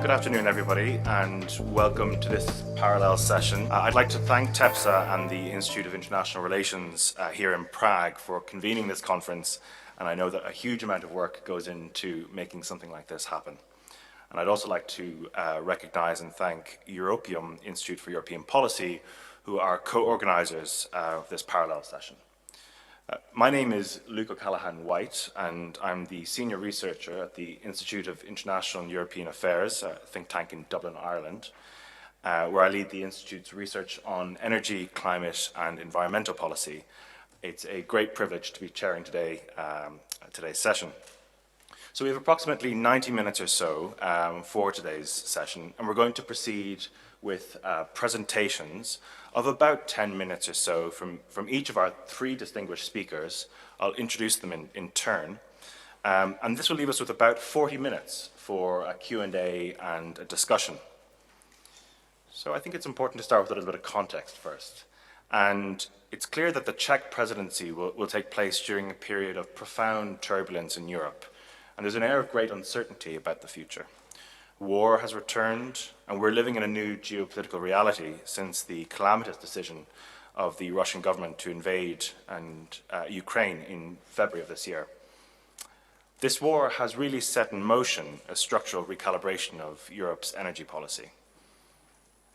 Good afternoon, everybody, and welcome to this parallel session. I'd like to thank TEPSA and the Institute of International Relations here in Prague for convening this conference, and I know that a huge amount of work goes into making something like this happen. And I'd also like to recognize and thank Europeum Institute for European Policy, who are co-organizers of this parallel session. My name is Luke O'Callaghan-White, and I'm the senior researcher at the Institute of International and European Affairs, a think tank in Dublin, Ireland, where I lead the Institute's research on energy, climate, and environmental policy. It's a great privilege to be chairing today's session. So we have approximately 90 minutes or so for today's session, and we're going to proceed with presentations of about 10 minutes or so from each of our three distinguished speakers. I'll introduce them in turn. And this will leave us with about 40 minutes for a Q&A and a discussion. So I think it's important to start with a little bit of context first. And it's clear that the Czech presidency will take place during a period of profound turbulence in Europe. And there's an air of great uncertainty about the future. War has returned, and we're living in a new geopolitical reality since the calamitous decision of the Russian government to invade Ukraine in February of this year. This war has really set in motion a structural recalibration of Europe's energy policy.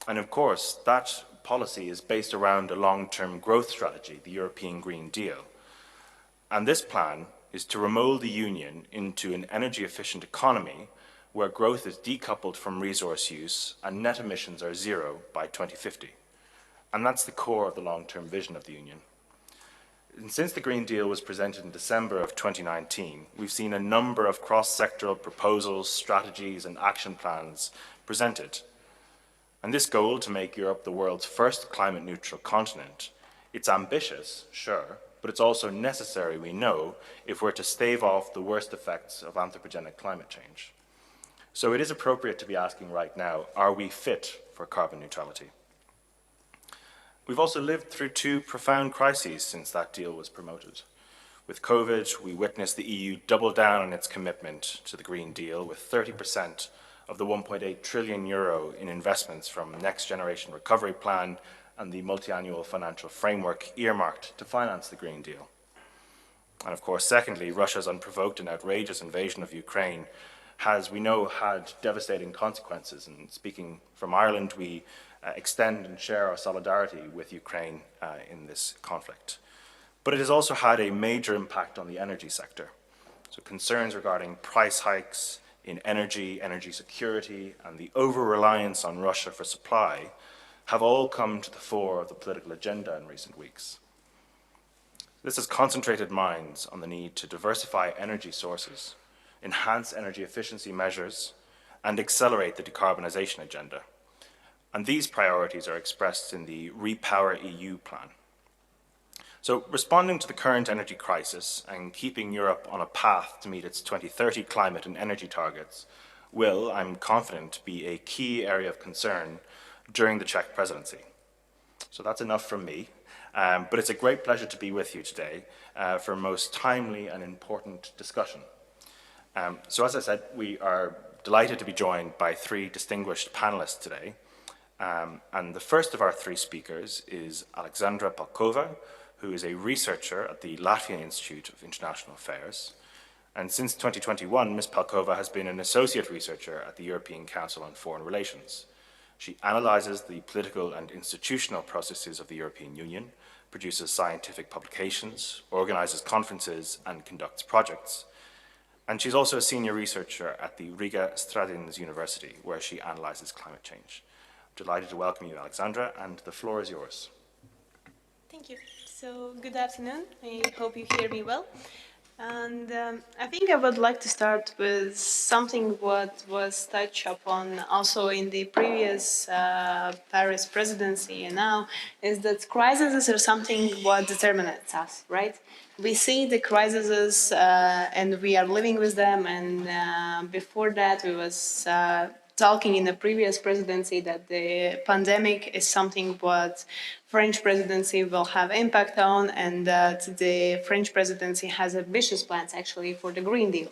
And of course, that policy is based around a long-term growth strategy, the European Green Deal. And this plan is to remold the Union into an energy-efficient economy where growth is decoupled from resource use and net emissions are zero by 2050. And that's the core of the long-term vision of the Union. And since the Green Deal was presented in December of 2019, we've seen a number of cross-sectoral proposals, strategies, and action plans presented. And this goal to make Europe the world's first climate-neutral continent, it's ambitious, sure, but it's also necessary, we know, if we're to stave off the worst effects of anthropogenic climate change. So it is appropriate to be asking right now, are we fit for carbon neutrality? We've also lived through two profound crises since that deal was promoted. With COVID, we witnessed the EU double down on its commitment to the Green Deal with 30% of the 1.8 trillion euro in investments from Next Generation Recovery Plan and the multi-annual financial framework earmarked to finance the Green Deal. And of course, secondly, Russia's unprovoked and outrageous invasion of Ukraine has, we know, had devastating consequences. And speaking from Ireland, we extend and share our solidarity with Ukraine in this conflict. But it has also had a major impact on the energy sector. So concerns regarding price hikes in energy, energy security, and the over-reliance on Russia for supply have all come to the fore of the political agenda in recent weeks. This has concentrated minds on the need to diversify energy sources, enhance energy efficiency measures, and accelerate the decarbonization agenda. And these priorities are expressed in the Repower EU Plan. So responding to the current energy crisis and keeping Europe on a path to meet its 2030 climate and energy targets will, I'm confident, be a key area of concern during the Czech presidency. So that's enough from me, but it's a great pleasure to be with you today for a most timely and important discussion. So as I said, we are delighted to be joined by three distinguished panelists today. And the first of our three speakers is Alexandra Parkova, who is a researcher at the Latvian Institute of International Affairs. And since 2021, Ms. Parkova has been an associate researcher at the European Council on Foreign Relations. She analyzes the political and institutional processes of the European Union, produces scientific publications, organizes conferences, and conducts projects. And she's also a senior researcher at the Riga Stradins University, where she analyzes climate change. I'm delighted to welcome you, Alexandra, and the floor is yours. Thank you. So, good afternoon. I hope you hear me well. And I think I would like to start with something what was touched upon also in the previous Paris presidency and now, is that crises are something what determines us, right? We see the crises and we are living with them, and before that we was talking in the previous presidency that the pandemic is something what French presidency will have impact on, and that the French presidency has ambitious plans actually for the Green Deal.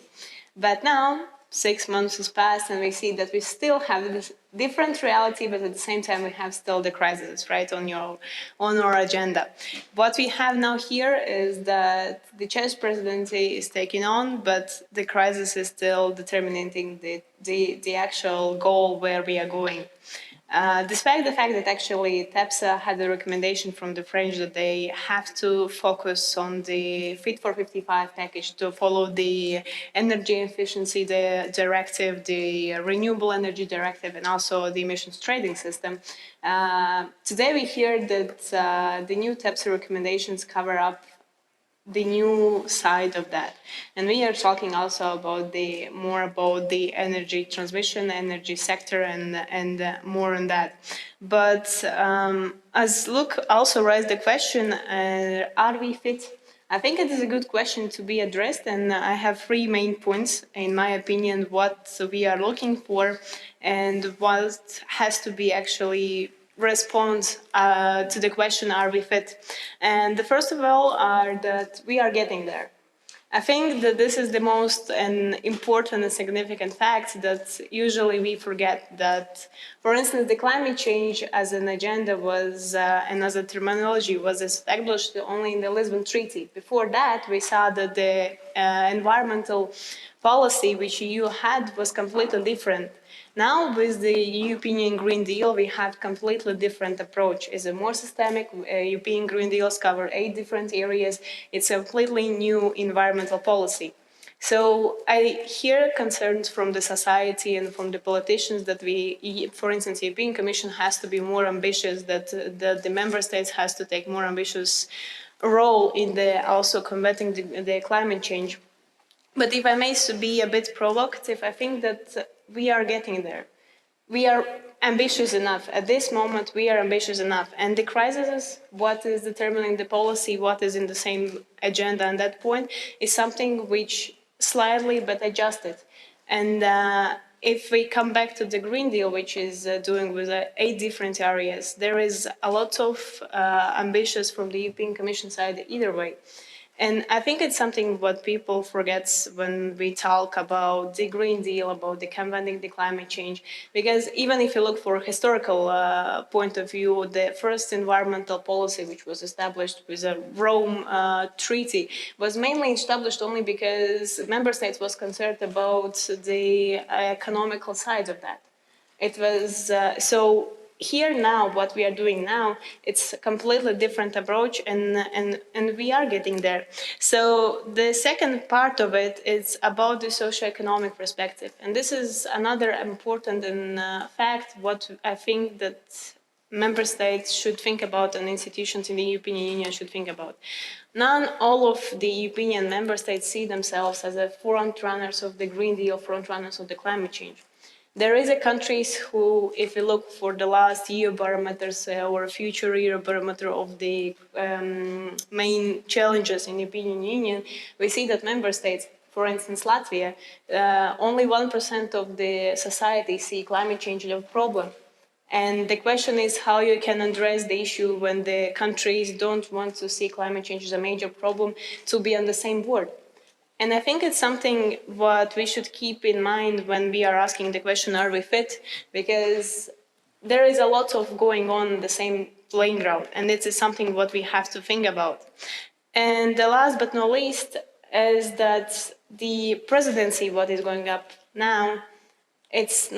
But now 6 months has passed, and we see that we still have this different reality, but at the same time we have still the crisis, right, on our agenda. What we have now here is that the Czech presidency is taking on, but the crisis is still determining the actual goal where we are going. Despite the fact that actually TEPSA had a recommendation from the French that they have to focus on the Fit for 55 package to follow the energy efficiency directive, the renewable energy directive, and also the emissions trading system. Today we hear that the new TEPSA recommendations cover up the new side of that. And we are talking also about more about the energy transmission, energy sector, and more on that. But as Luke also raised the question, are we fit? I think it is a good question to be addressed, and I have 3 main points, in my opinion, what we are looking for and what has to be actually respond to the question, are we fit? And the first of all are that we are getting there. I think that this is the most important and significant fact that usually we forget that, for instance, the climate change as an agenda was, and as a terminology was established only in the Lisbon Treaty. Before that, we saw that the environmental policy which EU had was completely different. Now, with the European Green Deal, we have completely different approach. It's a more systemic. European Green Deals cover 8 different areas. It's a completely new environmental policy. So I hear concerns from the society and from the politicians that for instance, the European Commission has to be more ambitious, that the member states has to take more ambitious role in also combating the climate change. But if I may be a bit provocative, I think that we are getting there. We are ambitious enough. At this moment, we are ambitious enough. And the crisis is what is determining the policy, what is in the same agenda at that point, is something which slightly but adjusted. And if we come back to the Green Deal, which is doing with 8 different areas, there is a lot of ambitions from the European Commission side either way. And I think it's something what people forget when we talk about the Green Deal, about the combating the climate change. Because even if you look for a historical point of view, the first environmental policy, which was established with a Rome Treaty, was mainly established only because member states was concerned about the economical side of that. It was so. Here now, what we are doing now, it's a completely different approach, and we are getting there. So the second part of it is about the socio-economic perspective, and this is another important fact. What I think that member states should think about, and institutions in the European Union should think about. Not all of the European member states see themselves as a front runners of the Green Deal, front runners of the climate change. There is countries who, if you look for the last Eurobarometers or future Eurobarometer of the main challenges in the European Union, we see that member states, for instance Latvia, only 1% of the society see climate change as a problem. And the question is how you can address the issue when the countries don't want to see climate change as a major problem to be on the same board. And I think it's something what we should keep in mind when we are asking the question, are we fit? Because there is a lot of going on the same playing ground, and it is something what we have to think about. And the last but not least is that the presidency, what is going up now, it's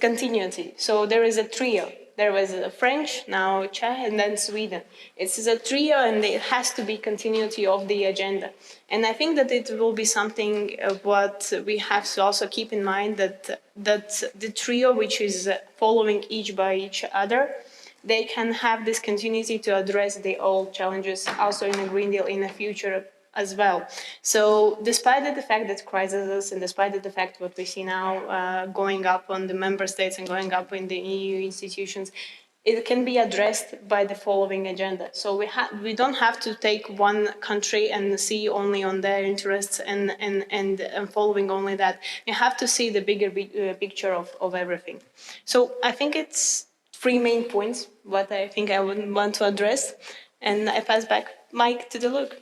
continuity. So there is a trio. There was a French, now Czech, and then Sweden. It's a trio, and it has to be continuity of the agenda. And I think that it will be something what we have to also keep in mind, that the trio, which is following each by each other, they can have this continuity to address the old challenges also in the Green Deal in the future as well. So despite the fact that crisis, and despite the fact what we see now going up on the member states and going up in the EU institutions, it can be addressed by the following agenda. So we don't have to take one country and see only on their interests and following only that. We have to see the bigger picture of everything. So I think it's 3 main points what I think I would want to address. And I pass back Mike to the Luke.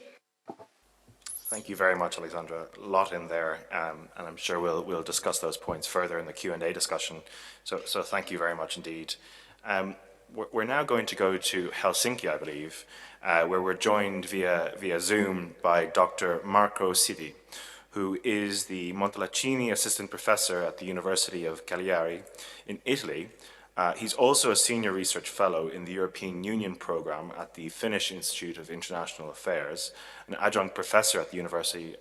Thank you very much, Alexandra. A lot in there, and I'm sure we'll discuss those points further in the Q&A discussion. So thank you very much indeed. We're now going to go to Helsinki, I believe, where we're joined via Zoom by Dr. Marco Sidi, who is the Montalcini Assistant Professor at the University of Cagliari in Italy. He's also a Senior Research Fellow in the European Union Programme at the Finnish Institute of International Affairs, an Adjunct Professor at the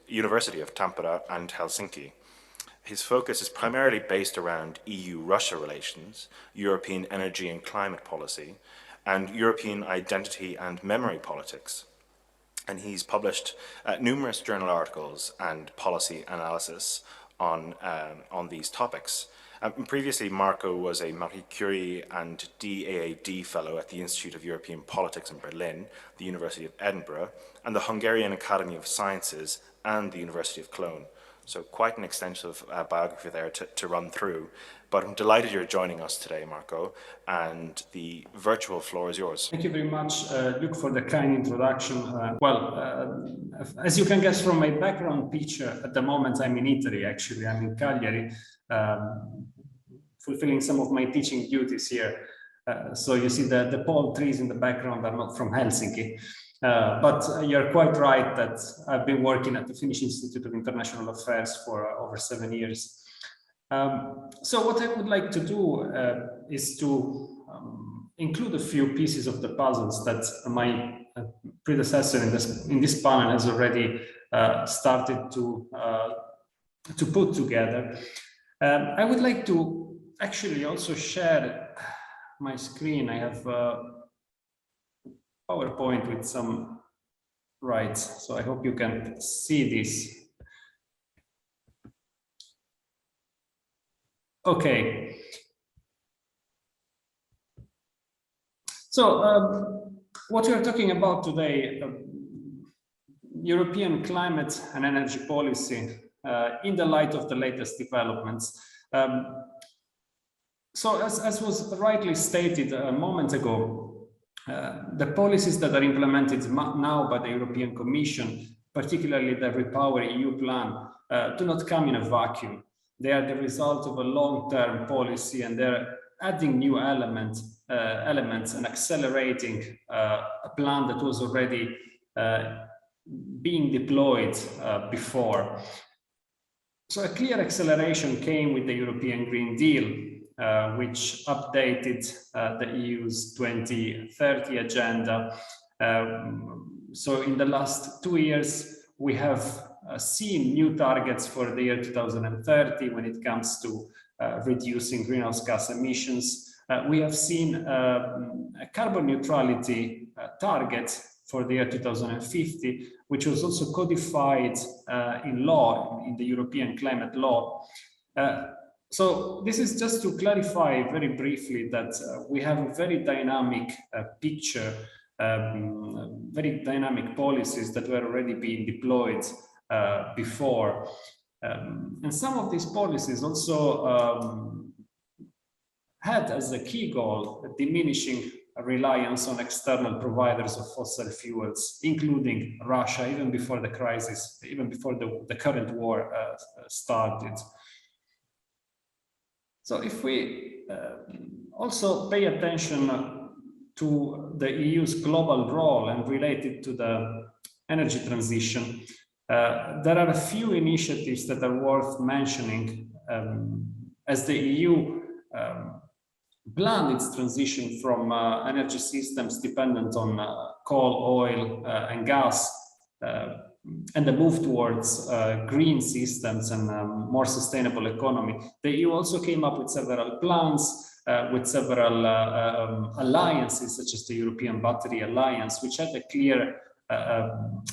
University of Tampere and Helsinki. His focus is primarily based around EU-Russia relations, European energy and climate policy, and European identity and memory politics. And he's published numerous journal articles and policy analysis on these topics. Previously, Marco was a Marie Curie and DAAD Fellow at the Institute of European Politics in Berlin, the University of Edinburgh, and the Hungarian Academy of Sciences and the University of Cologne. So quite an extensive biography there to run through. But I'm delighted you're joining us today, Marco, and the virtual floor is yours. Thank you very much, Luke, for the kind introduction. As you can guess from my background picture, at the moment I'm in Italy, actually. I'm in Cagliari, fulfilling some of my teaching duties here. So you see the palm trees in the background are not from Helsinki. But you're quite right that I've been working at the Finnish Institute of International Affairs for over 7 years. So what I would like to do is to include a few pieces of the puzzles that my predecessor in this panel has already started to put together. I would like to actually also share my screen. I have PowerPoint with some rights, so I hope you can see this. Okay. So what we are talking about today, European climate and energy policy in the light of the latest developments. So as was rightly stated a moment ago, the policies that are implemented now by the European Commission, particularly the Repower EU Plan, do not come in a vacuum. They are the result of a long-term policy, and they're adding new elements and accelerating a plan that was already being deployed before. So a clear acceleration came with the European Green Deal, which updated the EU's 2030 agenda. So in the last 2 years, we have seen new targets for the year 2030 when it comes to reducing greenhouse gas emissions. We have seen a carbon neutrality target for the year 2050, which was also codified in law, in the European climate law. So this is just to clarify very briefly that we have a very dynamic picture, very dynamic policies that were already being deployed before. And some of these policies also had as a key goal a diminishing reliance on external providers of fossil fuels, including Russia, even before the crisis, even before the current war started. So if we also pay attention to the EU's global role and related to the energy transition, there are a few initiatives that are worth mentioning as the EU planned its transition from energy systems dependent on coal, oil, and gas, and the move towards green systems and more sustainable economy. The EU also came up with several plans, with several alliances, such as the European Battery Alliance, which had a clear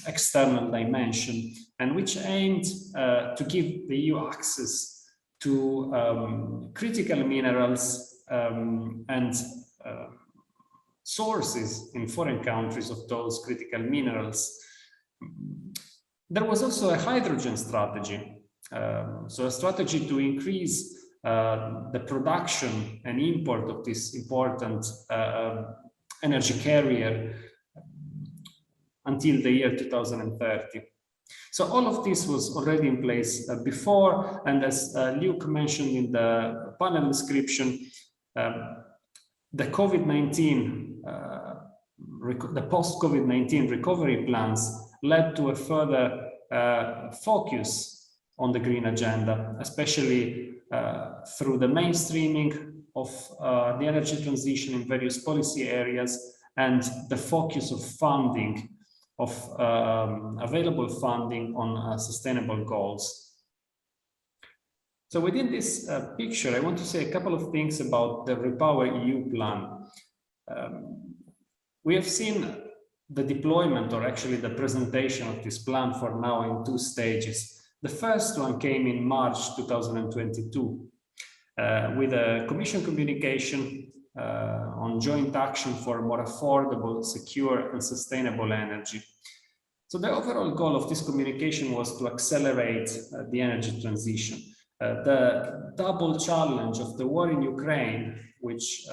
external dimension and which aimed to give the EU access to critical minerals and sources in foreign countries of those critical minerals. There was also a hydrogen strategy, so a strategy to increase the production and import of this important energy carrier until the year 2030. So all of this was already in place before, and as Luke mentioned in the panel description, the COVID-19, the post-COVID-19 recovery plans led to a further focus on the green agenda, especially through the mainstreaming of the energy transition in various policy areas and the focus of funding, of available funding on sustainable goals. So within this picture, I want to say a couple of things about the Repower EU plan. We have seen the deployment, or actually the presentation of this plan for now, in two stages. The first one came in March 2022 with a Commission communication on joint action for more affordable, secure and sustainable energy. So the overall goal of this communication was to accelerate the energy transition. The double challenge of the war in Ukraine, which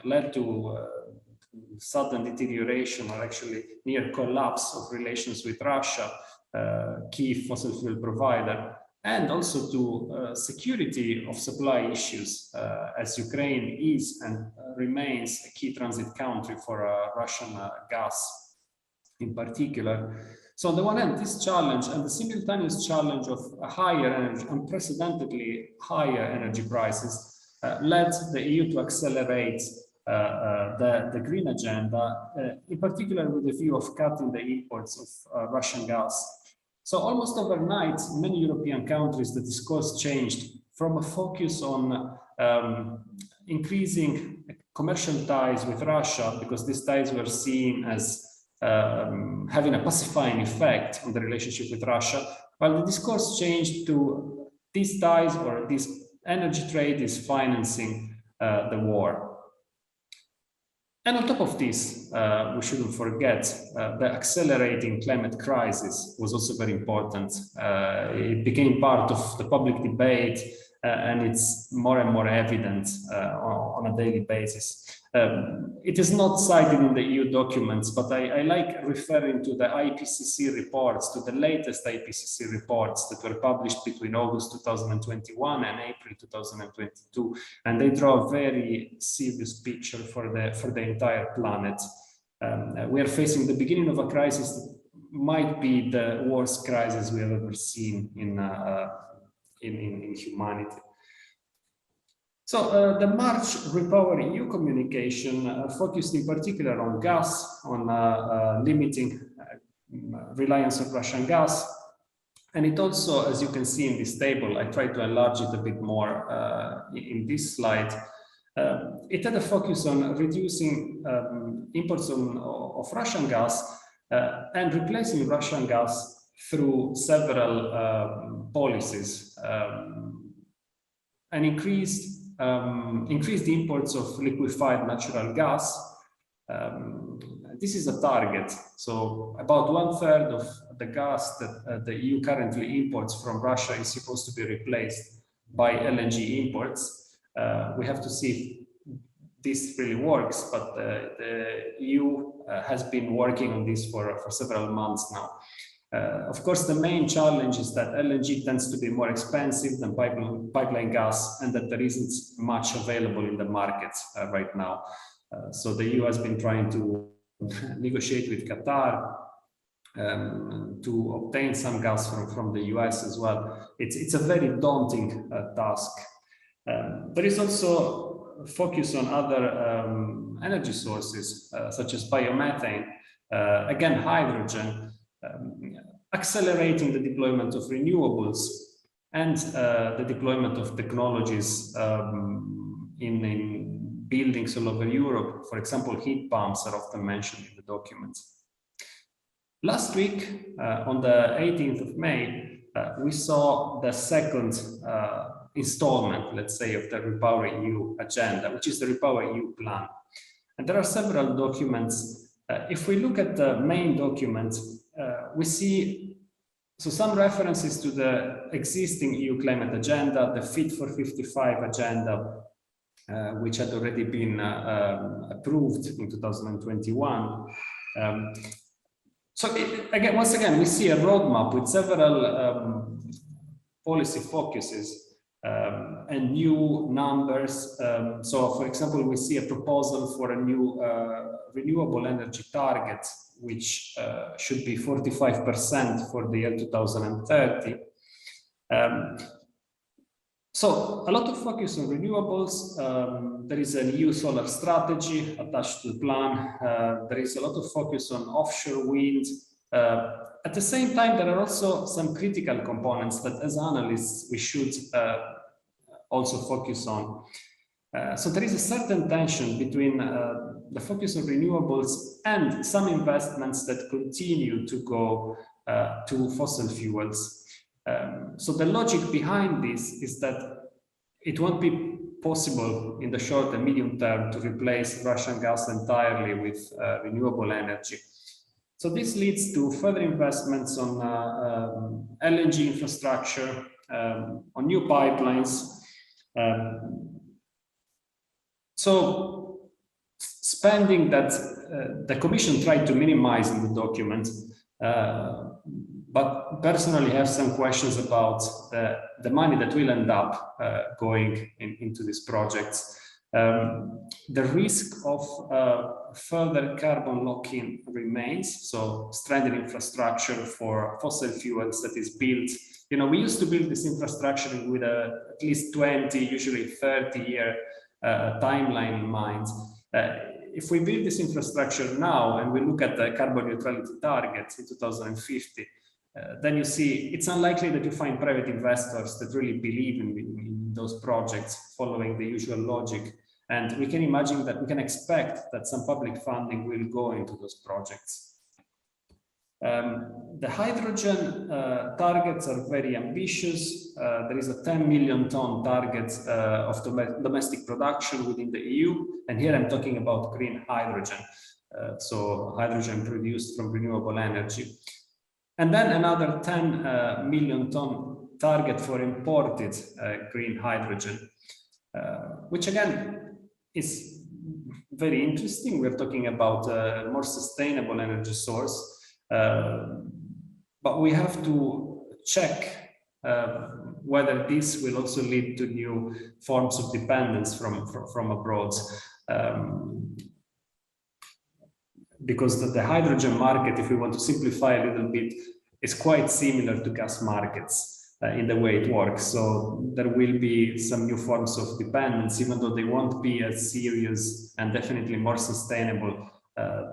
led to sudden deterioration or actually near collapse of relations with Russia, key fossil fuel provider, and also to security of supply issues, as Ukraine is and remains a key transit country for Russian gas in particular. So on the one hand, this challenge and the simultaneous challenge of higher energy, unprecedentedly higher energy prices, led the EU to accelerate the green agenda, in particular with the view of cutting the imports of Russian gas. So almost overnight, in many European countries, the discourse changed from a focus on increasing commercial ties with Russia, because these ties were seen as having a pacifying effect on the relationship with Russia, while the discourse changed to these ties, or this energy trade is financing the war. And on top of this, we shouldn't forget the accelerating climate crisis was also very important. It became part of the public debate, and it's more and more evident on a daily basis. It is not cited in the EU documents, but I like referring to the IPCC reports, to the latest IPCC reports that were published between August 2021 and April 2022, and they draw a very serious picture for the entire planet. We are facing the beginning of a crisis that might be the worst crisis we have ever seen in humanity. So the March Repower EU communication focused in particular on gas, on limiting reliance on Russian gas. And it also, as you can see in this table, I tried to enlarge it a bit more in this slide. It had a focus on reducing imports of Russian gas and replacing Russian gas through several policies, and increased the imports of liquefied natural gas. This is a target. So about 1/3 of the gas that the EU currently imports from Russia is supposed to be replaced by LNG imports. We have to see if this really works, but the EU has been working on this for several months now. Of course, the main challenge is that LNG tends to be more expensive than pipeline gas, and that there isn't much available in the markets right now. So the EU has been trying to negotiate with Qatar to obtain some gas from the US as well. It's a very daunting task. There is also focus on other energy sources, such as biomethane, again, hydrogen, accelerating the deployment of renewables and the deployment of technologies in buildings all over Europe. For example, heat pumps are often mentioned in the documents. Last week, on the 18th of May, we saw the second installment, let's say, of the Repower EU agenda, which is the Repower EU plan. And there are several documents. If we look at the main document, we see some references to the existing EU climate agenda, the Fit for 55 agenda, which had already been approved in 2021. So once again, we see a roadmap with several policy focuses and new numbers. So, for example, we see a proposal for a new renewable energy target, which should be 45% for the year 2030. So a lot of focus on renewables. There is a new solar strategy attached to the plan. There is a lot of focus on offshore wind. At the same time, there are also some critical components that as analysts we should also focus on. So there is a certain tension between the focus on renewables and some investments that continue to go to fossil fuels. So the logic behind this is that it won't be possible in the short and medium term to replace Russian gas entirely with renewable energy. So this leads to further investments on LNG infrastructure, on new pipelines. So spending that the Commission tried to minimize in the document, but personally have some questions about the money that will end up going into these projects. The risk of further carbon lock-in remains, so stranded infrastructure for fossil fuels that is built. You know, we used to build this infrastructure with at least 20, usually 30-year timeline in mind. If we build this infrastructure now and we look at the carbon neutrality targets in 2050, then you see it's unlikely that you find private investors that really believe in those projects following the usual logic. And we can imagine that we can expect that some public funding will go into those projects. The hydrogen targets are very ambitious. There is a 10 million ton target of domestic production within the EU. And here I'm talking about green hydrogen. So hydrogen produced from renewable energy. And then another 10 million ton target for imported green hydrogen, which again is very interesting. We're talking about a more sustainable energy source. But we have to check whether this will also lead to new forms of dependence from abroad. Because the hydrogen market, if we want to simplify a little bit, is quite similar to gas markets in the way it works. So there will be some new forms of dependence, even though they won't be as serious and definitely more sustainable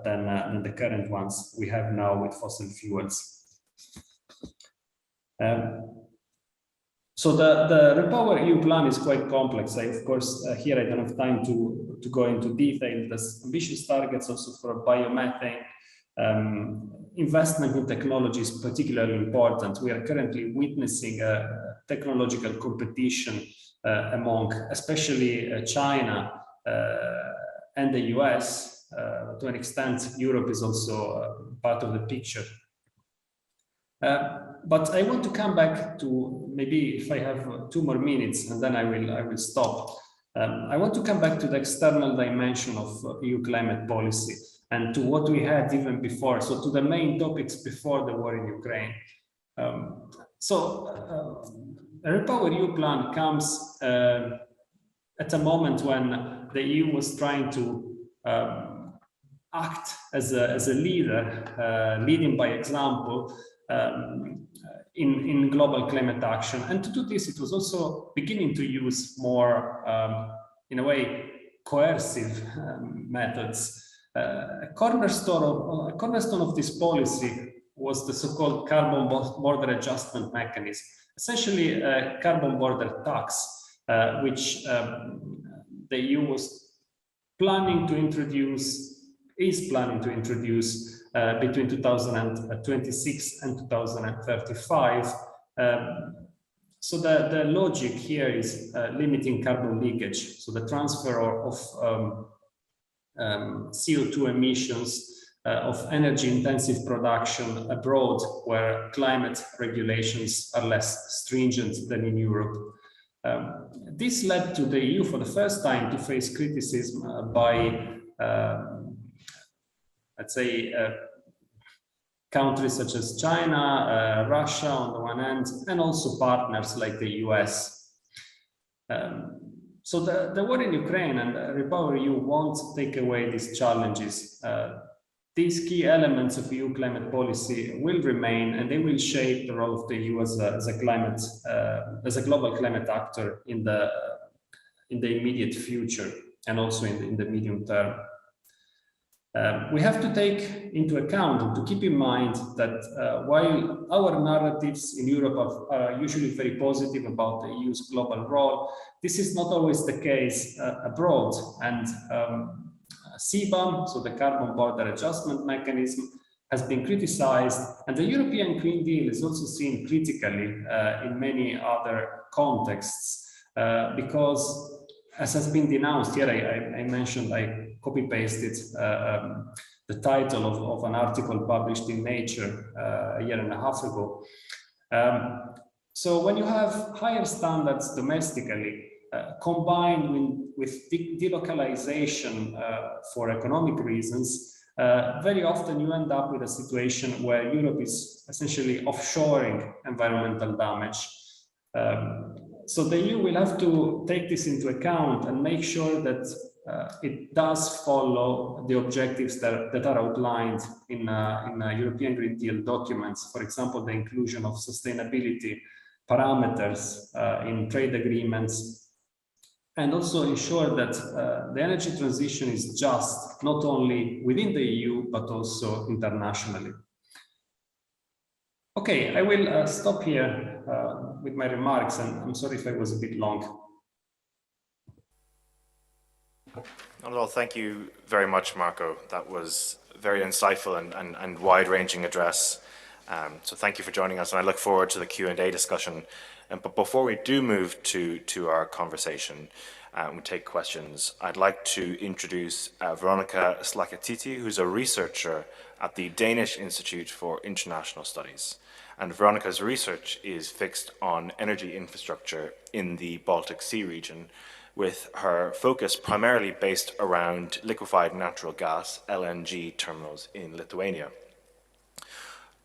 than the current ones we have now with fossil fuels. So the Repower EU plan is quite complex. Of course, here I don't have time to go into detail. There's ambitious targets also for biomethane. Investment in technology is particularly important. We are currently witnessing a technological competition among especially China and the US. To an extent, Europe is also part of the picture. But I want to come back to, maybe if I have 2 more minutes, and then I will stop. I want to come back to the external dimension of EU climate policy and to what we had even before. So to the main topics before the war in Ukraine. So the Repower EU plan comes at a moment when the EU was trying to act as a leader, leading by example in global climate action. And to do this, it was also beginning to use more, in a way, coercive methods. A cornerstone of this policy was the so-called carbon border adjustment mechanism, essentially a carbon border tax, which the EU is planning to introduce between 2026 and 2035. So the logic here is limiting carbon leakage. So the transfer of CO2 emissions of energy-intensive production abroad, where climate regulations are less stringent than in Europe. This led to the EU for the first time to face criticism by, let's say, countries such as China, Russia on the one hand, and also partners like the US. So the war in Ukraine and Repower EU won't take away these challenges. These key elements of EU climate policy will remain, and they will shape the role of the EU as a global climate actor in the immediate future and also in the medium term. We have to take into account and to keep in mind that while our narratives in Europe are usually very positive about the EU's global role, this is not always the case abroad. And CBAM, so the Carbon Border Adjustment Mechanism, has been criticized, and the European Green Deal is also seen critically in many other contexts because, as has been denounced here, I mentioned, I copy-pasted the title of an article published in Nature a year and a half ago. So when you have higher standards domestically, combined with delocalization for economic reasons, very often you end up with a situation where Europe is essentially offshoring environmental damage. So the EU will have to take this into account and make sure that it does follow the objectives that are outlined in European Green Deal documents. For example, the inclusion of sustainability parameters in trade agreements, and also ensure that the energy transition is just, not only within the EU, but also internationally. Okay, I will stop here with my remarks, and I'm sorry if I was a bit long. Not at all. Thank you very much, Marco. That was a very insightful and wide-ranging address. So thank you for joining us, and I look forward to the Q&A discussion. But before we do move to our conversation, we take questions, I'd like to introduce Veronica Slakatiti, who's a researcher at the Danish Institute for International Studies. And Veronica's research is fixed on energy infrastructure in the Baltic Sea region, with her focus primarily based around liquefied natural gas, LNG, terminals in Lithuania.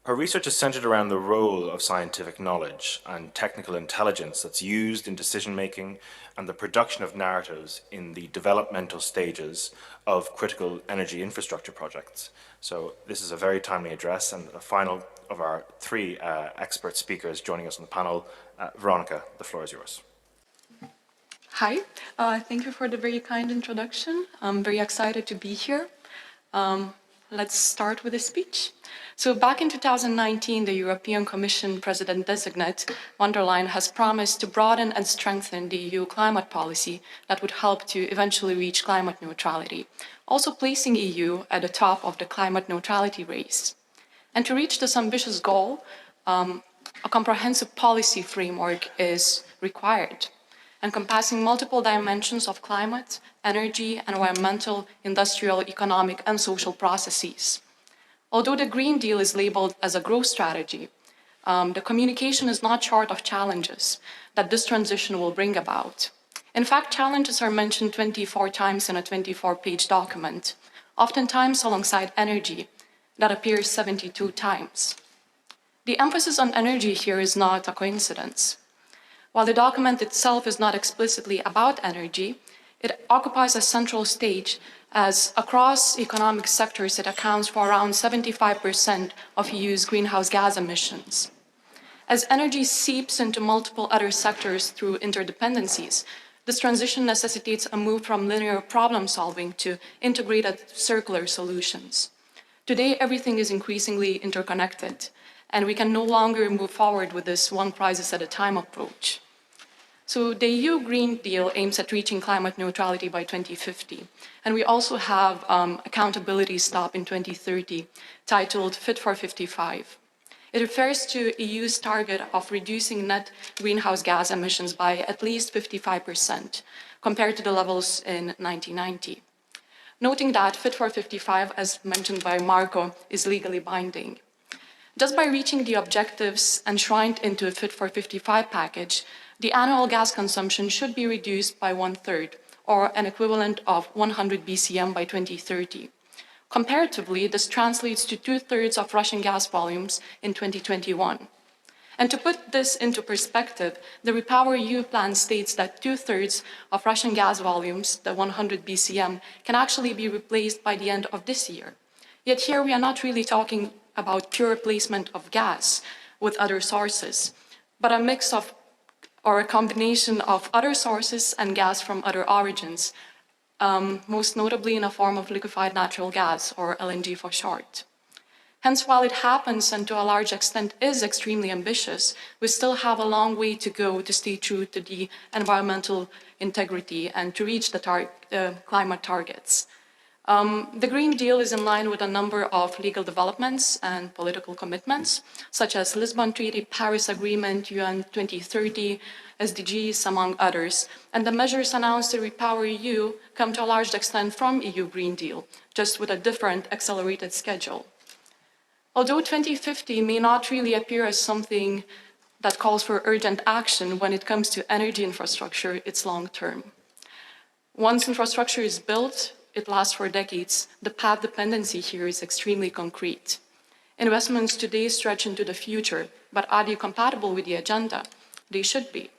Her research is centered around the role of scientific knowledge and technical intelligence that's used in decision-making and the production of narratives in the developmental stages of critical energy infrastructure projects. So this is a very timely address, and the final of our three expert speakers joining us on the panel. Veronica, the floor is yours. Hi, thank you for the very kind introduction. I'm very excited to be here. Let's start with a speech. So back in 2019, the European Commission President-designate von der Leyen has promised to broaden and strengthen the EU climate policy that would help to eventually reach climate neutrality, also placing EU at the top of the climate neutrality race. And to reach this ambitious goal, a comprehensive policy framework is required, encompassing multiple dimensions of climate, energy, environmental, industrial, economic, and social processes. Although the Green Deal is labeled as a growth strategy, the communication is not short of challenges that this transition will bring about. In fact, challenges are mentioned 24 times in a 24-page document, oftentimes alongside energy, that appears 72 times. The emphasis on energy here is not a coincidence. While the document itself is not explicitly about energy, it occupies a central stage, as across economic sectors it accounts for around 75% of EU's greenhouse gas emissions. As energy seeps into multiple other sectors through interdependencies, this transition necessitates a move from linear problem solving to integrated circular solutions. Today, everything is increasingly interconnected, and we can no longer move forward with this one crisis at a time approach. So the EU Green Deal aims at reaching climate neutrality by 2050, and we also have accountability stop in 2030, titled Fit for 55. It refers to EU's target of reducing net greenhouse gas emissions by at least 55% compared to the levels in 1990. Noting that Fit for 55, as mentioned by Marco, is legally binding. Just by reaching the objectives enshrined into a Fit for 55 package, the annual gas consumption should be reduced by 1/3, or an equivalent of 100 BCM by 2030, Comparatively, this translates to 2/3 of Russian gas volumes in 2021. And to put this into perspective, the Repower EU Plan states that 2/3 of Russian gas volumes, the 100 BCM, can actually be replaced by the end of this year. Yet here we are not really talking about pure replacement of gas with other sources, but a mix of, or a combination of other sources and gas from other origins, most notably in a form of liquefied natural gas, or LNG for short. Hence, while it happens and to a large extent is extremely ambitious, we still have a long way to go to stay true to the environmental integrity and to reach the climate targets. The Green Deal is in line with a number of legal developments and political commitments, such as Lisbon Treaty, Paris Agreement, UN 2030, SDGs, among others. And the measures announced in Repower EU come to a large extent from EU Green Deal, just with a different accelerated schedule. Although 2050 may not really appear as something that calls for urgent action when it comes to energy infrastructure, it's long-term. Once infrastructure is built, it lasts for decades. The path dependency here is extremely concrete. Investments today stretch into the future, but are they compatible with the agenda? They should be.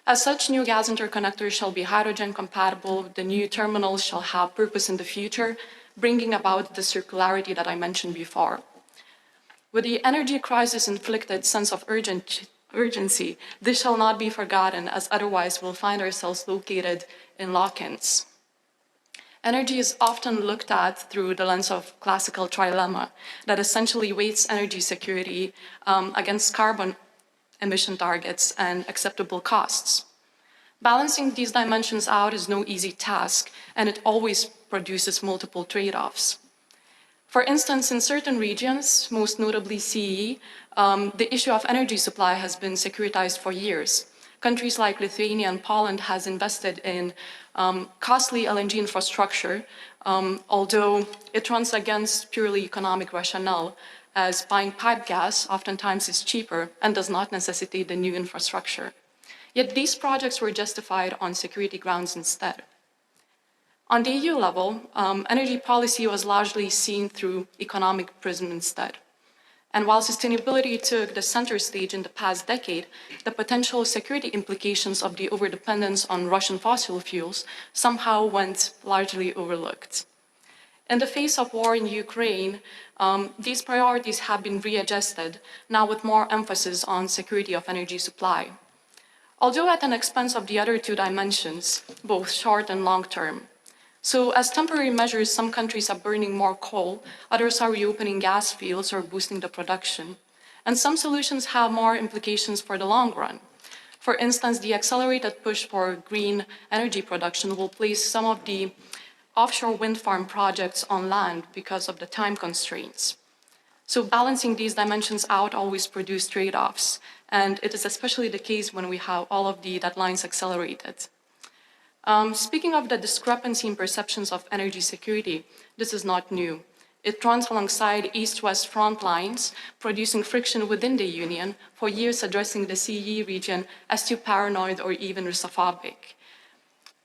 As such, new gas interconnectors shall be hydrogen compatible, the new terminals shall have purpose in the future, bringing about the circularity that I mentioned before. With the energy crisis inflicted sense of urgency, this shall not be forgotten, as otherwise we'll find ourselves located in lock-ins. Energy is often looked at through the lens of classical trilemma that essentially weights energy security against carbon emission targets and acceptable costs. Balancing these dimensions out is no easy task, and it always produces multiple trade-offs. For instance, in certain regions, most notably CEE, the issue of energy supply has been securitized for years. Countries like Lithuania and Poland has invested in costly LNG infrastructure, although it runs against purely economic rationale, as buying pipe gas oftentimes is cheaper and does not necessitate the new infrastructure. Yet these projects were justified on security grounds instead. On the EU level, energy policy was largely seen through economic prism instead. And while sustainability took the center stage in the past decade, the potential security implications of the overdependence on Russian fossil fuels somehow went largely overlooked. In the face of war in Ukraine, these priorities have been readjusted, now with more emphasis on security of energy supply. Although at an expense of the other two dimensions, both short and long term. So as temporary measures, some countries are burning more coal, others are reopening gas fields or boosting the production. And some solutions have more implications for the long run. For instance, the accelerated push for green energy production will place some of the offshore wind farm projects on land because of the time constraints. So balancing these dimensions out always produces trade-offs, and it is especially the case when we have all of the deadlines accelerated. Speaking of the discrepancy in perceptions of energy security, this is not new. It runs alongside East-West front lines, producing friction within the Union, for years addressing the CEE region as too paranoid or even Russophobic.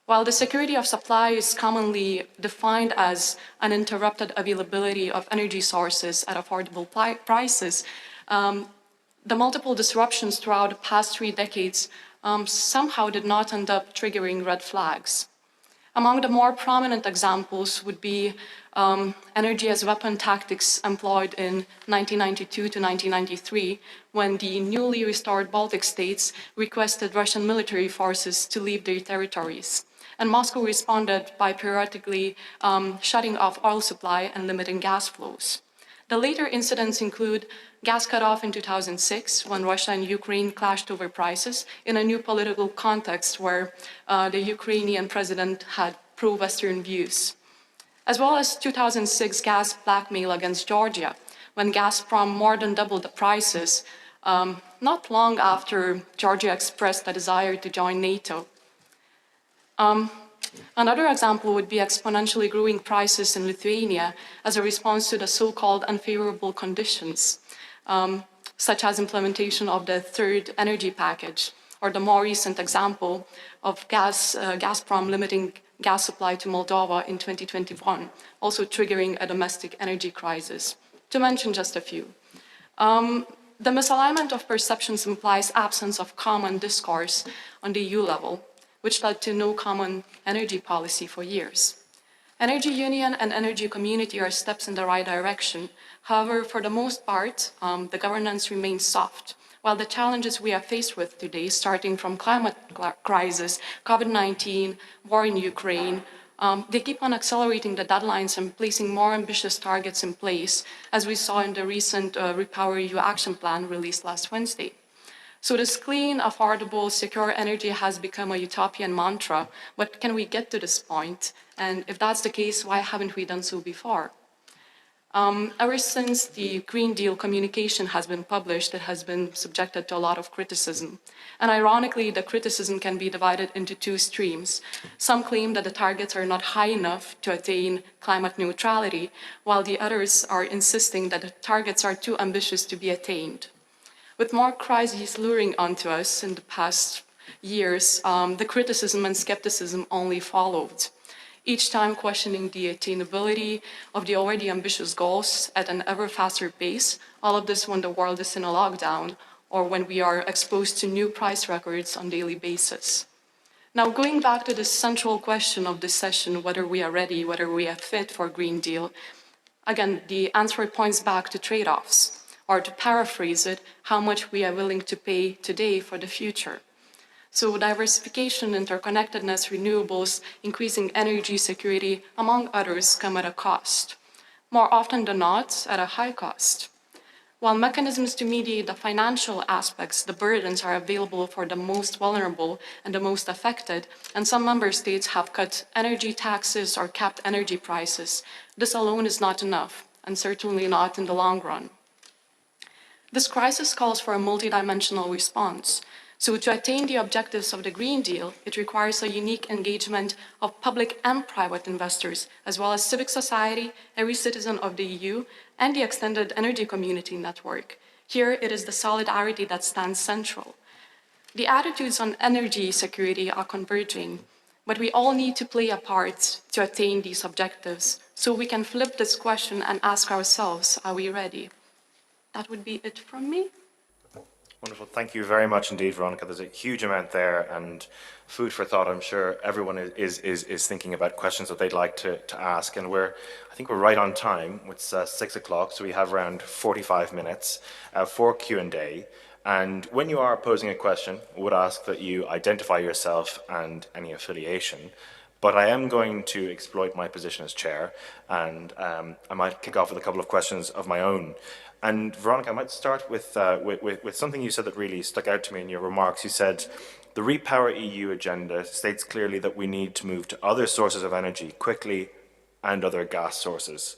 While the security of supply is commonly defined as uninterrupted availability of energy sources at affordable prices, the multiple disruptions throughout the past 3 decades somehow did not end up triggering red flags. Among the more prominent examples would be energy as weapon tactics employed in 1992 to 1993, when the newly restored Baltic states requested Russian military forces to leave their territories. And Moscow responded by periodically shutting off oil supply and limiting gas flows. The later incidents include gas cutoff in 2006, when Russia and Ukraine clashed over prices in a new political context where the Ukrainian president had pro-Western views, as well as 2006 gas blackmail against Georgia, when Gazprom more than doubled the prices, not long after Georgia expressed a desire to join NATO. Another example would be exponentially growing prices in Lithuania as a response to the so-called unfavorable conditions, such as implementation of the third energy package, or the more recent example of Gazprom limiting gas supply to Moldova in 2021, also triggering a domestic energy crisis, to mention just a few. The misalignment of perceptions implies absence of common discourse on the EU level, which led to no common energy policy for years. Energy union and energy community are steps in the right direction. However, for the most part, the governance remains soft, while the challenges we are faced with today, starting from climate crisis, COVID-19, war in Ukraine, they keep on accelerating the deadlines and placing more ambitious targets in place, as we saw in the recent Repower EU Action Plan released last Wednesday. So this clean, affordable, secure energy has become a utopian mantra, but can we get to this point? And if that's the case, why haven't we done so before? Ever since the Green Deal communication has been published, it has been subjected to a lot of criticism. And ironically, the criticism can be divided into two streams. Some claim that the targets are not high enough to attain climate neutrality, while the others are insisting that the targets are too ambitious to be attained. With more crises luring onto us in the past years, the criticism and skepticism only followed, each time questioning the attainability of the already ambitious goals at an ever faster pace, all of this when the world is in a lockdown or when we are exposed to new price records on a daily basis. Now, going back to the central question of this session, whether we are ready, whether we are fit for Green Deal, again, the answer points back to trade-offs, or to paraphrase it, how much we are willing to pay today for the future. So diversification, interconnectedness, renewables, increasing energy security, among others, come at a cost. More often than not, at a high cost. While mechanisms to mediate the financial aspects, the burdens are available for the most vulnerable and the most affected, and some member states have cut energy taxes or capped energy prices, this alone is not enough, and certainly not in the long run. This crisis calls for a multidimensional response. So to attain the objectives of the Green Deal, it requires a unique engagement of public and private investors, as well as civic society, every citizen of the EU, and the extended energy community network. Here, it is the solidarity that stands central. The attitudes on energy security are converging, but we all need to play a part to attain these objectives. So we can flip this question and ask ourselves, are we ready? That would be it from me. Wonderful. Thank you very much indeed, Veronica. There's a huge amount there and food for thought. I'm sure everyone is thinking about questions that they'd like to ask. And I think we're right on time. It's 6 o'clock, so we have around 45 minutes for Q&A. And when you are posing a question, I would ask that you identify yourself and any affiliation. But I am going to exploit my position as chair, and I might kick off with a couple of questions of my own. And Veronica, I might start with something you said that really stuck out to me in your remarks. You said, the Repower EU agenda states clearly that we need to move to other sources of energy quickly and other gas sources.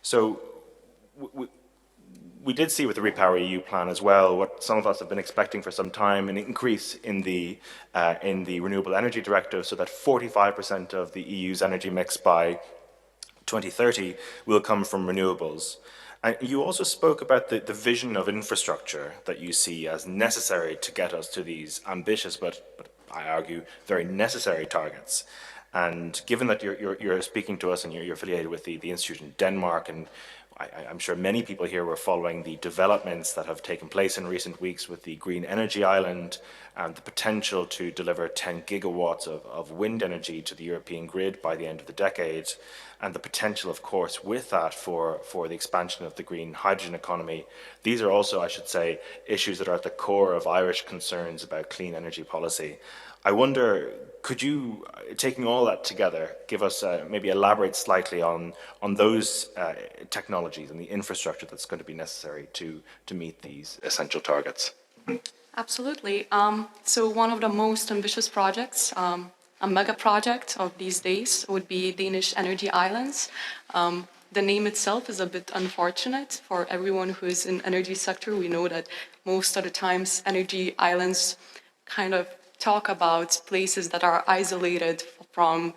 So we did see with the Repower EU plan as well, what some of us have been expecting for some time, an increase in the Renewable Energy Directive, so that 45% of the EU's energy mix by 2030 will come from renewables. And you also spoke about the vision of infrastructure that you see as necessary to get us to these ambitious, but I argue, very necessary targets. And given that you're speaking to us and you're affiliated with the Institute in Denmark, and I'm sure many people here were following the developments that have taken place in recent weeks with the Green Energy Island and the potential to deliver 10 gigawatts of wind energy to the European grid by the end of the decade, and the potential, of course, with that for the expansion of the green hydrogen economy. These are also, I should say, issues that are at the core of Irish concerns about clean energy policy. I wonder, could you, taking all that together, give us, maybe elaborate slightly on those technologies and the infrastructure that's going to be necessary to meet these essential targets? Absolutely. So one of the most ambitious projects, a mega project of these days, would be Danish Energy Islands. The name itself is a bit unfortunate for everyone who is in energy sector. We know that most of the times energy islands kind of talk about places that are isolated from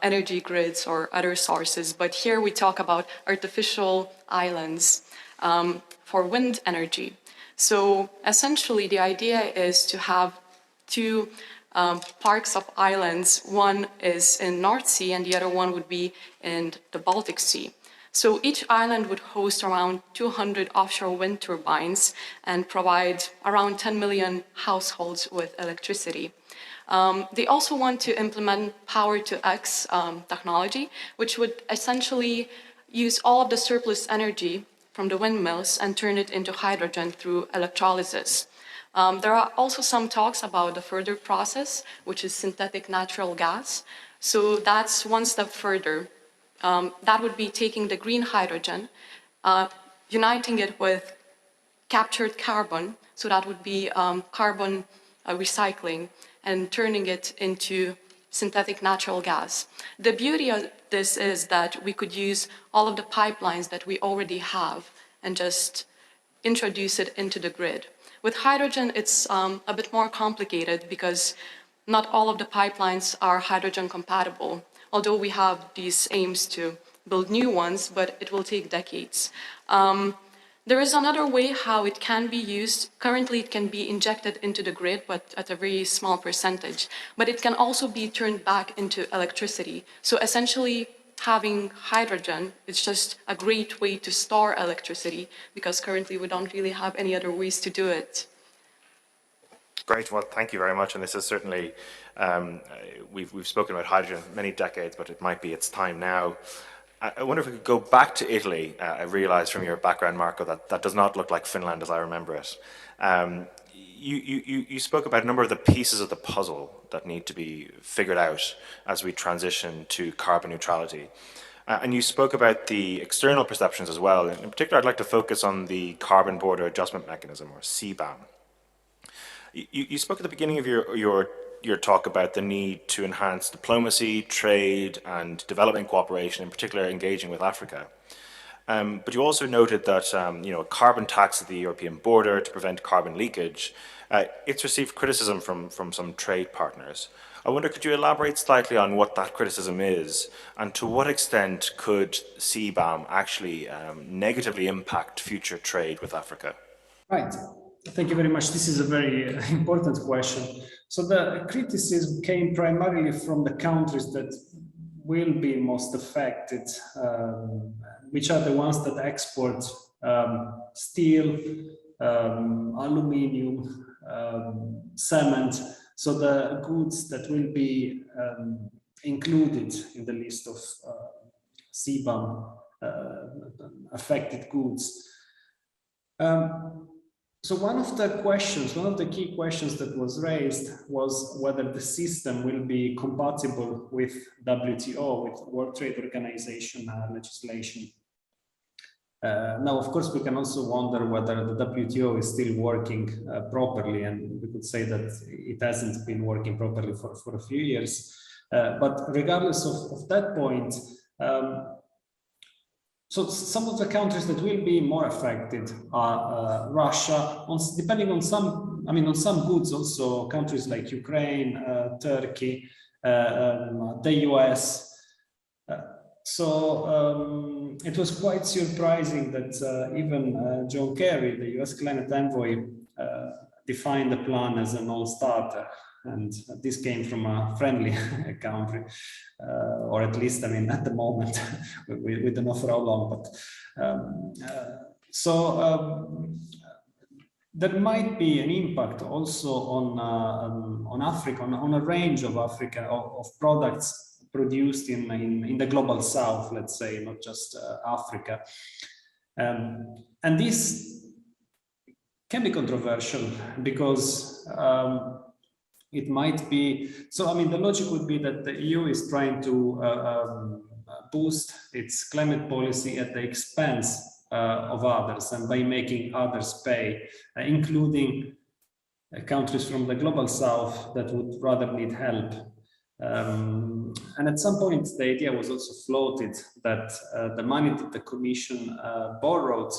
energy grids or other sources, but here we talk about artificial islands for wind energy. So essentially the idea is to have two parks of islands. One is in North Sea and the other one would be in the Baltic Sea. So each island would host around 200 offshore wind turbines and provide around 10 million households with electricity. They also want to implement power-to-X technology, which would essentially use all of the surplus energy from the windmills and turn it into hydrogen through electrolysis. There are also some talks about the further process, which is synthetic natural gas. So that's one step further. That would be taking the green hydrogen, uniting it with captured carbon, so that would be carbon recycling, and turning it into synthetic natural gas. The beauty of this is that we could use all of the pipelines that we already have and just introduce it into the grid. With hydrogen, it's a bit more complicated because not all of the pipelines are hydrogen compatible, although we have these aims to build new ones, but it will take decades. There is another way how it can be used. Currently, it can be injected into the grid, but at a very small percentage. But it can also be turned back into electricity. So essentially, having hydrogen is just a great way to store electricity, because currently we don't really have any other ways to do it. Great. Well, thank you very much. And this is certainly, we've spoken about hydrogen for many decades, but it might be its time now. I wonder if we could go back to Italy. I realize from your background, Marco, that that does not look like Finland as I remember it. You spoke about a number of the pieces of the puzzle that need to be figured out as we transition to carbon neutrality. And you spoke about the external perceptions as well. In particular, I'd like to focus on the Carbon Border Adjustment Mechanism, or CBAM. You spoke at the beginning of your talk about the need to enhance diplomacy, trade, and development cooperation, in particular engaging with Africa. But you also noted that a carbon tax at the European border to prevent carbon leakage, it's received criticism from some trade partners. I wonder, could you elaborate slightly on what that criticism is, and to what extent could CBAM actually negatively impact future trade with Africa? Right. Thank you very much. This is a very important question. So the criticism came primarily from the countries that will be most affected, which are the ones that export steel, aluminium, cement. So the goods that will be included in the list of CBAM affected goods. So one of the key questions that was raised was whether the system will be compatible with WTO, with World Trade Organization legislation. Now, of course, we can also wonder whether the WTO is still working properly, and we could say that it hasn't been working properly for a few years. But regardless of that point, so some of the countries that will be more affected are Russia, depending on on some goods, also countries like Ukraine, Turkey, the US. So it was quite surprising that even John Kerry, the US climate envoy, defined the plan as a non-starter. And this came from a friendly country, or at least, at the moment, we don't know for how long, but there might be an impact also on Africa, on a range of Africa, of products produced in the global south, let's say, not just Africa. And this can be controversial because it might be, so the logic would be that the EU is trying to boost its climate policy at the expense of others, and by making others pay, including countries from the global south that would rather need help. And at some point, the idea was also floated that the money that the Commission borrowed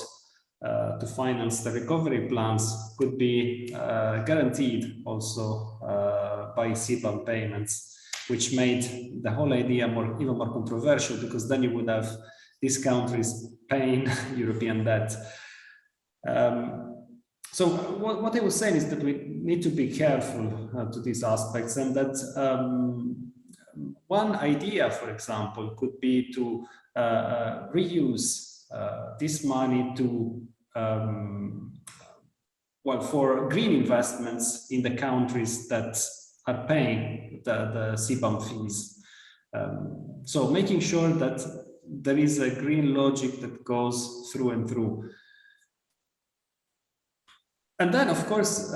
to finance the recovery plans could be guaranteed also by CBAM payments, which made the whole idea even more controversial, because then you would have these countries paying European debt. So what I was saying is that we need to be careful to these aspects, and that one idea, for example, could be to reuse this money to well, for green investments in the countries that are paying the CBAM fees. So making sure that there is a green logic that goes through and through. And then, of course,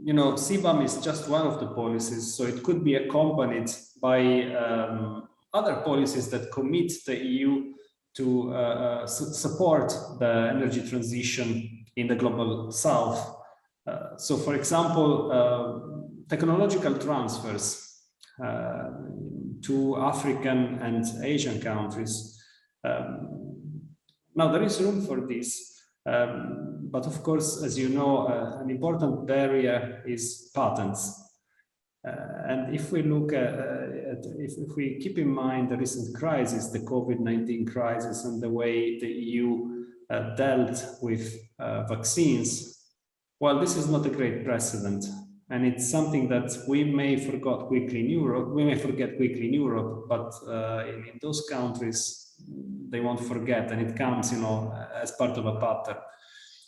you know, CBAM is just one of the policies, so it could be accompanied by other policies that commit the EU to support the energy transition in the global south. So, for example, technological transfers to African and Asian countries. Now, there is room for this. But of course, as you know, an important barrier is patents. And if we look if we keep in mind the recent crisis, the COVID-19 crisis, and the way the EU dealt with vaccines, well, this is not a great precedent. And it's something that we may forget quickly in Europe, but in those countries, they won't forget, and it comes, you know, as part of a pattern.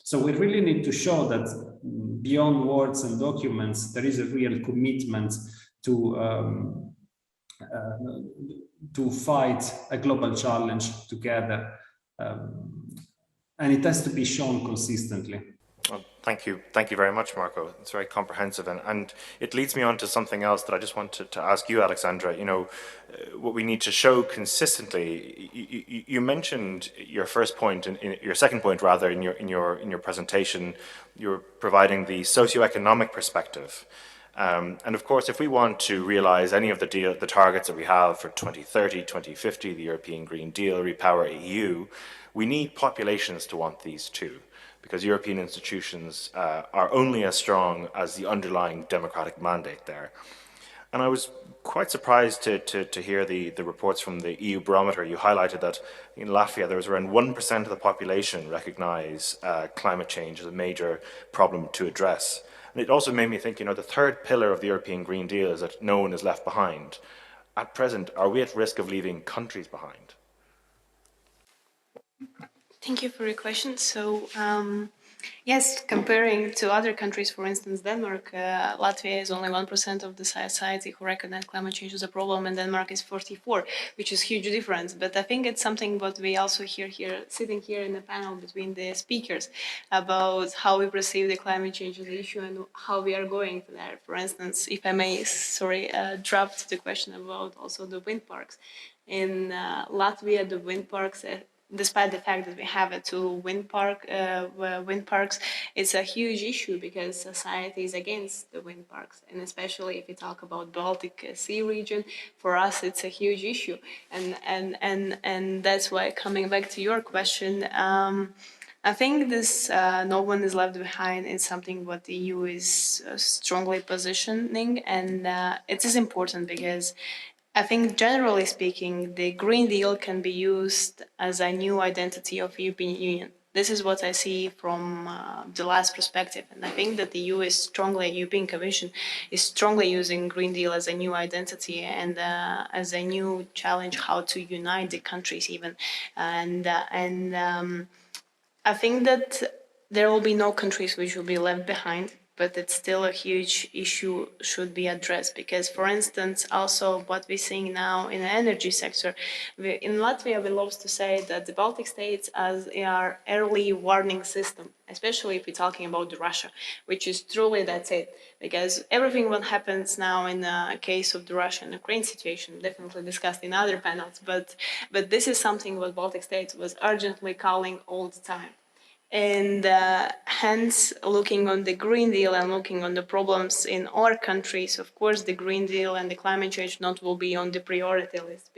So we really need to show that beyond words and documents, there is a real commitment to fight a global challenge together, and it has to be shown consistently. Well, thank you very much, Marco. It's very comprehensive, and it leads me on to something else that I just wanted to ask you, Alexandra. You know, what we need to show consistently. You mentioned your first point, in your second point rather, in your presentation. You're providing the socio-economic perspective, and of course, if we want to realize any of the targets that we have for 2030, 2050, the European Green Deal, Repower EU, we need populations to want these too, because European institutions are only as strong as the underlying democratic mandate there. And I was quite surprised to hear the reports from the EU Barometer. You highlighted that in Latvia there was around 1% of the population recognise climate change as a major problem to address. And it also made me think, you know, the third pillar of the European Green Deal is that no one is left behind. At present, are we at risk of leaving countries behind? Thank you for your question. So, yes, comparing to other countries, for instance, Denmark, Latvia is only 1% of the society who recognize climate change as a problem, and Denmark is 44%, which is a huge difference. But I think it's something what we also hear here, sitting here in the panel between the speakers, about how we perceive the climate change as an issue and how we are going there. For instance, if I may, dropped the question about also the wind parks. In Latvia, the wind parks, despite the fact that we have two wind parks, it's a huge issue because society is against the wind parks, and especially if you talk about Baltic Sea region, for us it's a huge issue, and that's why, coming back to your question, I think this no one is left behind is something what the EU is strongly positioning, and it is important because I think, generally speaking, the Green Deal can be used as a new identity of the European Union. This is what I see from the last perspective. And I think that the EU is strongly, European Commission is strongly using Green Deal as a new identity and as a new challenge how to unite the countries even. And I think that there will be no countries which will be left behind, but it's still a huge issue should be addressed because, for instance, also what we're seeing now in the energy sector, in Latvia, we love to say that the Baltic states as our early warning system, especially if we're talking about Russia, which is truly that's it, because everything what happens now in the case of the Russia-Ukraine situation, definitely discussed in other panels, but this is something what Baltic states was urgently calling all the time. And hence, looking on the Green Deal and looking on the problems in our countries, of course, the Green Deal and the climate change not will be on the priority list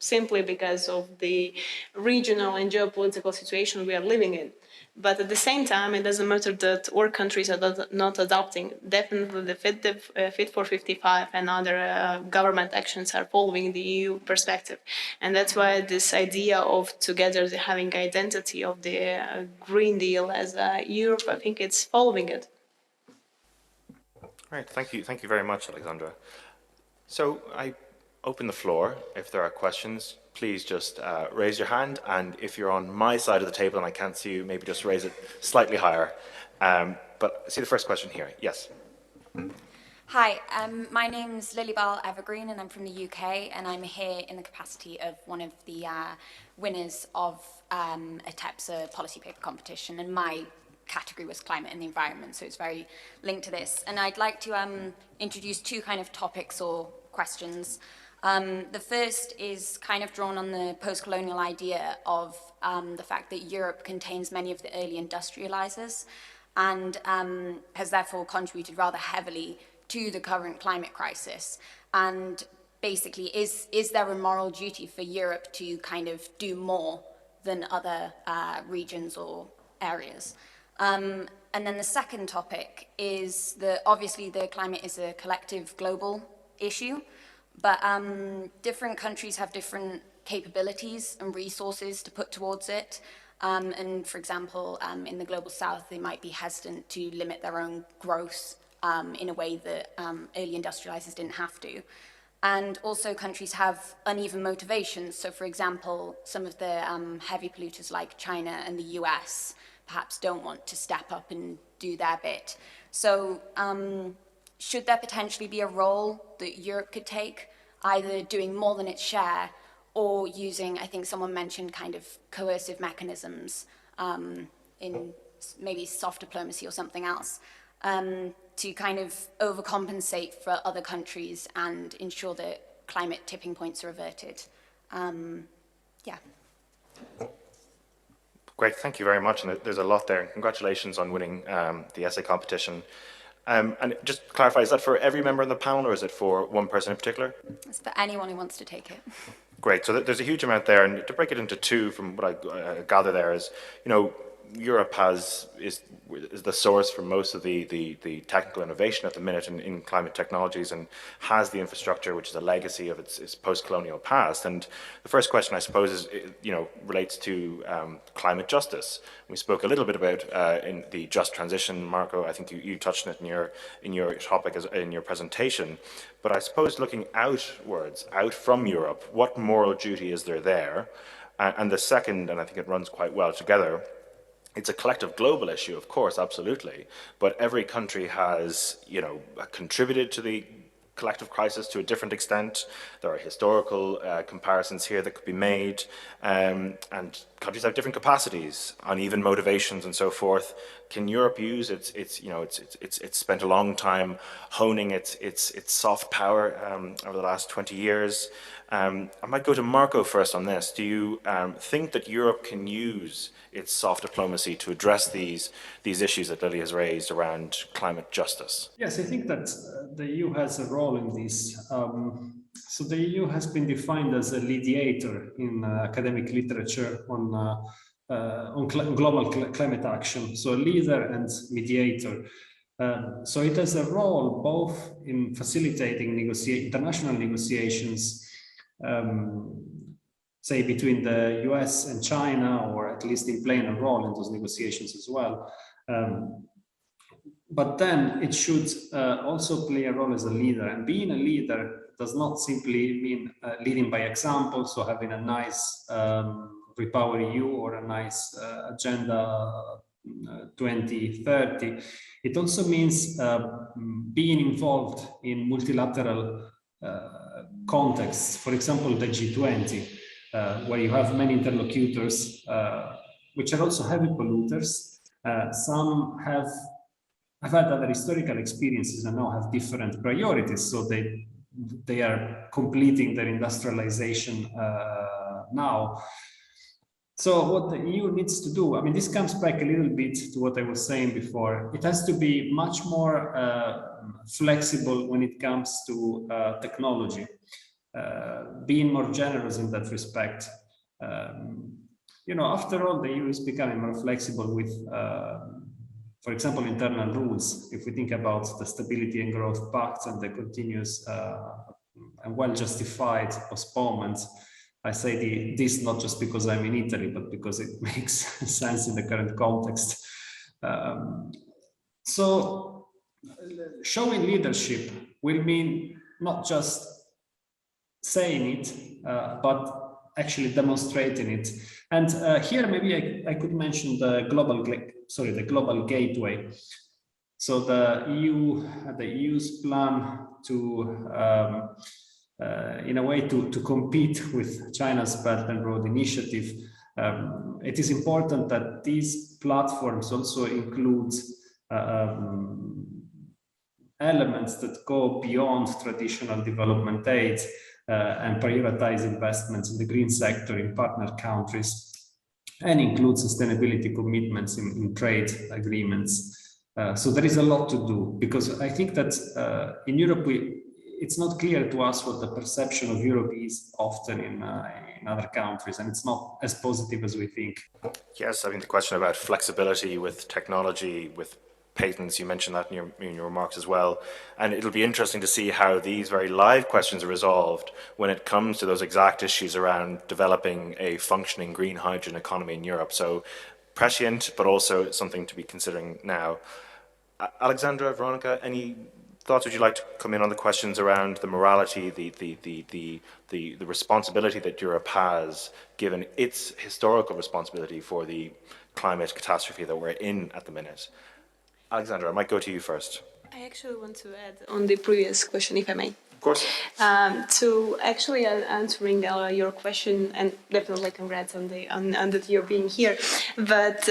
simply because of the regional and geopolitical situation we are living in. But at the same time, it doesn't matter that all countries are not adopting. Definitely the Fit for 55 and other government actions are following the EU perspective. And that's why this idea of together having identity of the Green Deal as Europe, I think it's following it. Right, thank you very much, Alexandra. So I open the floor. If there are questions, please just raise your hand, and if you're on my side of the table and I can't see you, maybe just raise it slightly higher. But see the first question here. Yes. Hi, my name's Lilybelle Evergreen and I'm from the UK, and I'm here in the capacity of one of the winners of a TEPSA policy paper competition, and my category was climate and the environment, so it's very linked to this. And I'd like to introduce two kind of topics or questions. The first is kind of drawn on the post-colonial idea of the fact that Europe contains many of the early industrializers and has therefore contributed rather heavily to the current climate crisis. And basically, is there a moral duty for Europe to kind of do more than other regions or areas? And then the second topic is that obviously the climate is a collective global issue, but different countries have different capabilities and resources to put towards it. And for example, in the global south, they might be hesitant to limit their own growth in a way that early industrializers didn't have to. And also countries have uneven motivations. So for example, some of the heavy polluters like China and the US perhaps don't want to step up and do their bit. So should there potentially be a role that Europe could take, either doing more than its share or using, I think someone mentioned, kind of coercive mechanisms in maybe soft diplomacy or something else, to kind of overcompensate for other countries and ensure that climate tipping points are averted? Yeah. Great, thank you very much. And there's a lot there. And congratulations on winning the essay competition. And just to clarify, is that for every member in the panel, or is it for one person in particular? It's for anyone who wants to take it. Great. So there's a huge amount there, and to break it into two, from what I gather there is, you know, Europe is the source for most of the technical innovation at the minute in climate technologies, and has the infrastructure, which is a legacy of its post-colonial past. And the first question, I suppose, is, you know, relates to climate justice. We spoke a little bit about in the just transition. Marco, I think you touched on it in your topic in your presentation. But I suppose looking outwards, out from Europe, what moral duty is there? And the second, and I think it runs quite well together, it's a collective global issue, of course, absolutely. But every country has, you know, contributed to the collective crisis to a different extent. There are historical comparisons here that could be made, and countries have different capacities, uneven motivations, and so forth. Can Europe use it's spent a long time honing its soft power over the last 20 years? I might go to Marco first on this. Do you think that Europe can use its soft diplomacy to address these issues that Lily has raised around climate justice? Yes, I think that the EU has a role in this. So the EU has been defined as a mediator in academic literature on global climate action. So a leader and mediator. So it has a role both in facilitating international negotiations, say between the US and China, or at least in playing a role in those negotiations as well. But then it should also play a role as a leader. And being a leader does not simply mean leading by example, so having a nice Repower EU or a nice Agenda 2030. It also means being involved in multilateral contexts, for example, the G20, where you have many interlocutors, which are also heavy polluters. Some have had other historical experiences and now have different priorities, so they are completing their industrialization now. So what the EU needs to do, I mean, this comes back a little bit to what I was saying before. It has to be much more flexible when it comes to technology, being more generous in that respect. after all, the EU is becoming more flexible with, for example, internal rules. If we think about the Stability and Growth Pact and the continuous and well-justified postponements, I say this not just because I'm in Italy, but because it makes sense in the current context. So showing leadership will mean not just saying it, but actually demonstrating it. And here maybe I could mention the global gateway. So the EU's plan to in a way to compete with China's Belt and Road Initiative. It is important that these platforms also include elements that go beyond traditional development aid and prioritize investments in the green sector in partner countries and include sustainability commitments in trade agreements. So there is a lot to do, because I think that in Europe, it's not clear to us what the perception of Europe is often in other countries, and it's not as positive as we think. Yes, I think the question about flexibility with technology, with patents, you mentioned that in your remarks as well. And it'll be interesting to see how these very live questions are resolved when it comes to those exact issues around developing a functioning green hydrogen economy in Europe. So prescient, but also something to be considering now. Alexandra, Veronica, any thoughts? Would you like to come in on the questions around the morality, the responsibility that Europe has, given its historical responsibility for the climate catastrophe that we're in at the minute? Alexandra, I might go to you first. I actually want to add on the previous question, if I may. Of course. So actually answering your question, and definitely congrats on that you're being here, but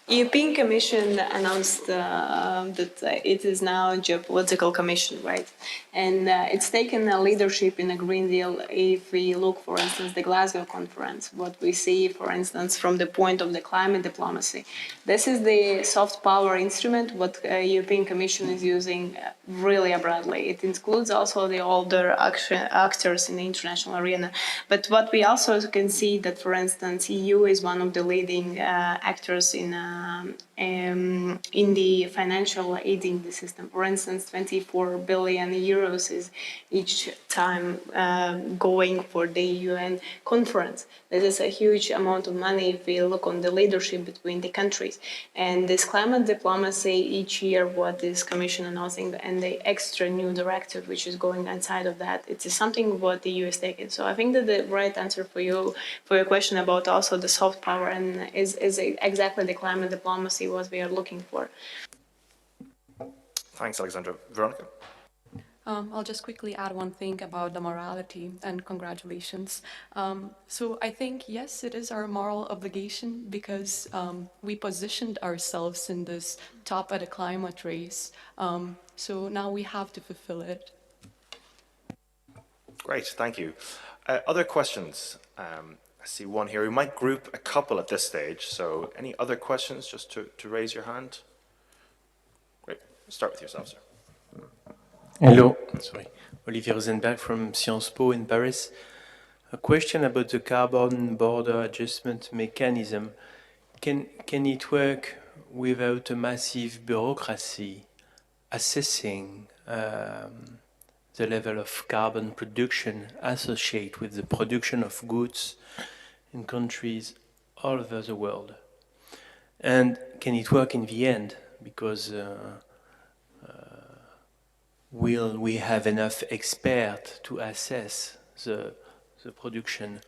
European Commission announced that it is now a geopolitical commission, right? And it's taken a leadership in a Green Deal. If we look, for instance, the Glasgow conference, what we see, for instance, from the point of the climate diplomacy, this is the soft power instrument what European Commission is using really broadly. It includes also the older actors in the international arena. But what we also can see that, for instance, EU is one of the leading actors in the financial aiding the system. For instance, 24 billion euros is each time going for the UN conference. This is a huge amount of money if we look on the leadership between the countries. And this climate diplomacy each year, what this commission announcing, and the extra new directive which is going inside of that, it is something what the EU is taking. So I think that the right answer for your question about also the soft power and is exactly the climate diplomacy what we are looking for. Thanks, Alexandra. Veronica? I'll just quickly add one thing about the morality, and congratulations. So I think, yes, it is our moral obligation because we positioned ourselves in this top of the climate race. So now we have to fulfill it. Great, thank you. Other questions? I see one here. We might group a couple at this stage. So any other questions, just to raise your hand? Great. Start with yourself, sir. Hello, sorry. Olivier Rosenberg from Sciences Po in Paris. A question about the carbon border adjustment mechanism. Can it work without a massive bureaucracy assessing the level of carbon production associated with the production of goods in countries all over the world? And can it work in the end? Because will we have enough experts to assess the production?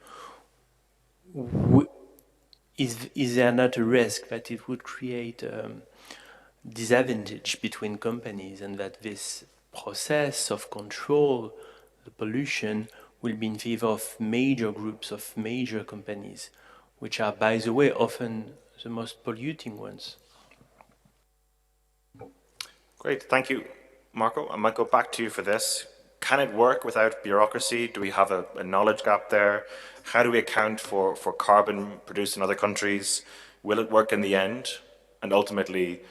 Is there not a risk that it would create disadvantage between companies, and that this process of control the pollution will be in favor of major groups of major companies, which are, by the way, often the most polluting ones? Great, thank you. Marco, I might go back to you for this. Can it work without bureaucracy? Do we have a knowledge gap there? How do we account for carbon produced in other countries? Will it work in the end? And ultimately,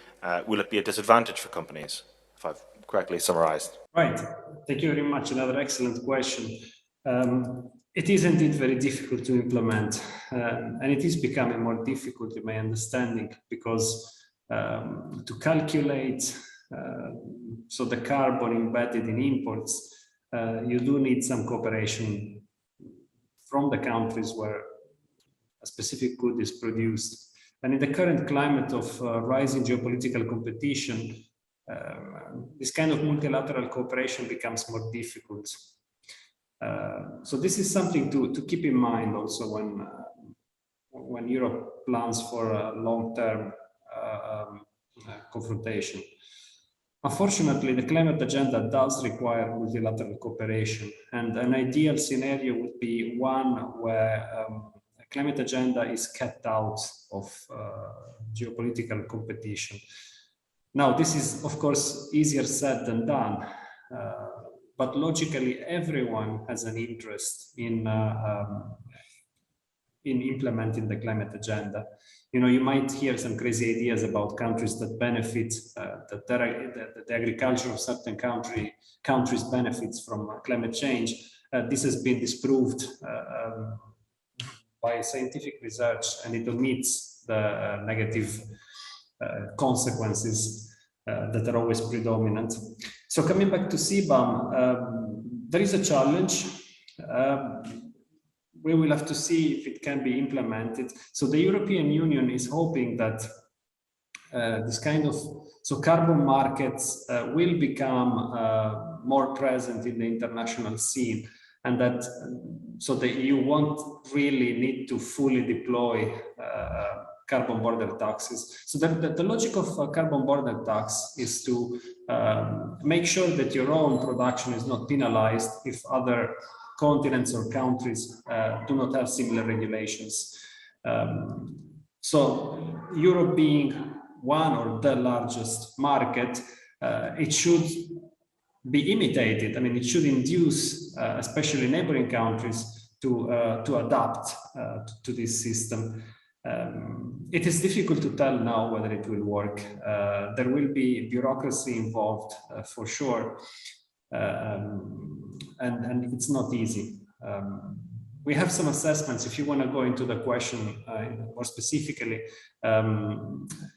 will it be a disadvantage for companies, if I've correctly summarized? Right. Thank you very much. Another excellent question. it is indeed very difficult to implement, and it is becoming more difficult in my understanding, because to calculate so the carbon embedded in imports, you do need some cooperation from the countries where a specific good is produced. And in the current climate of rising geopolitical competition, this kind of multilateral cooperation becomes more difficult. So this is something to keep in mind also when Europe plans for a long-term confrontation. Unfortunately, the climate agenda does require multilateral cooperation, and an ideal scenario would be one where a climate agenda is kept out of geopolitical competition. Now, this is, of course, easier said than done, but logically, everyone has an interest in implementing the climate agenda. You know, you might hear some crazy ideas about countries that benefit, that the agriculture of certain countries benefits from climate change. This has been disproved by scientific research, and it omits the negative consequences that are always predominant. So coming back to CBAM, there is a challenge. We will have to see if it can be implemented. So the European Union is hoping that this kind of, so carbon markets will become more present in the international scene, and that, so the EU won't really need to fully deploy carbon border taxes. So the logic of a carbon border tax is to make sure that your own production is not penalized if other continents or countries do not have similar regulations. So Europe being one or the largest market, it should be imitated. I mean, it should induce, especially neighboring countries, to adapt to this system. It is difficult to tell now whether it will work. There will be bureaucracy involved for sure. And it's not easy. We have some assessments. If you want to go into the question more specifically,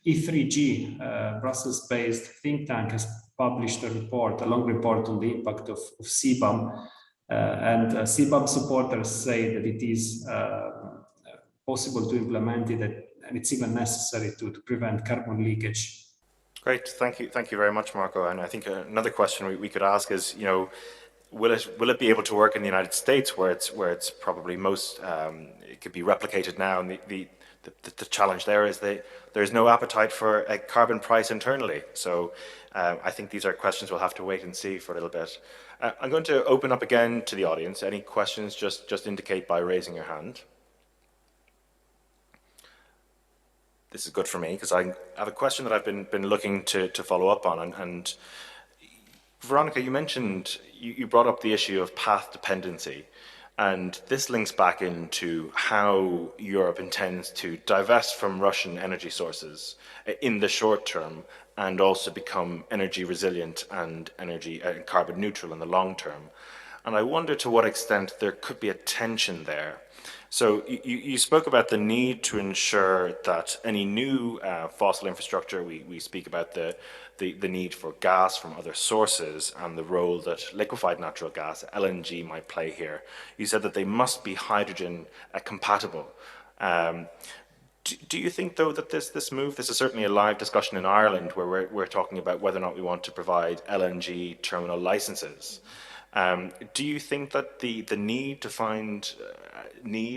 E3G, Brussels-based think tank, has published a report, a long report on the impact of CBAM, and CBAM supporters say that it is possible to implement it, and it's even necessary to prevent carbon leakage. Great, thank you very much, Marco. And I think another question we could ask is, you know, will it be able to work in the United States, where it's probably most it could be replicated now? And the challenge there is that there's no appetite for a carbon price internally. So I think these are questions we'll have to wait and see for a little bit. I'm going to open up again to the audience. Any questions? Just indicate by raising your hand. This is good for me, because I have a question that I've been looking to follow up on. And Veronica, you mentioned, you brought up the issue of path dependency. And this links back into how Europe intends to divest from Russian energy sources in the short term, and also become energy resilient and carbon neutral in the long term. And I wonder to what extent there could be a tension there. So you spoke about the need to ensure that any new fossil infrastructure, we speak about the need for gas from other sources and the role that liquefied natural gas, LNG, might play here. You said that they must be hydrogen compatible. Do you think, though, that this move, this is certainly a live discussion in Ireland, where we're talking about whether or not we want to provide LNG terminal licenses. Do you think that the need to find,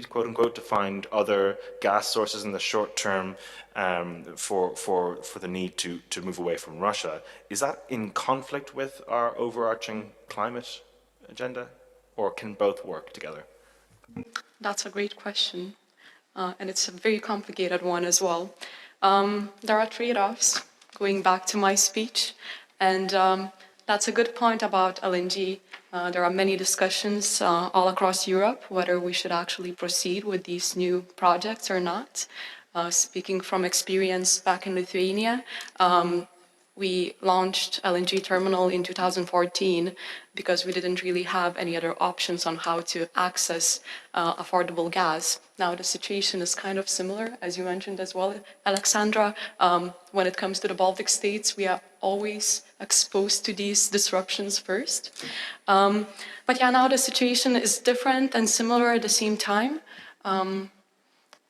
quote unquote, to find other gas sources in the short term for the need to move away from Russia, is that in conflict with our overarching climate agenda, or can both work together? That's a great question, and it's a very complicated one as well. There are trade-offs, going back to my speech, and that's a good point about LNG. There are many discussions all across Europe whether we should actually proceed with these new projects or not. Speaking from experience back in Lithuania, We launched LNG terminal in 2014 because we didn't really have any other options on how to access affordable gas. Now the situation is kind of similar, as you mentioned as well, Alexandra. When it comes to the Baltic states, we are always exposed to these disruptions first. But yeah, now the situation is different and similar at the same time.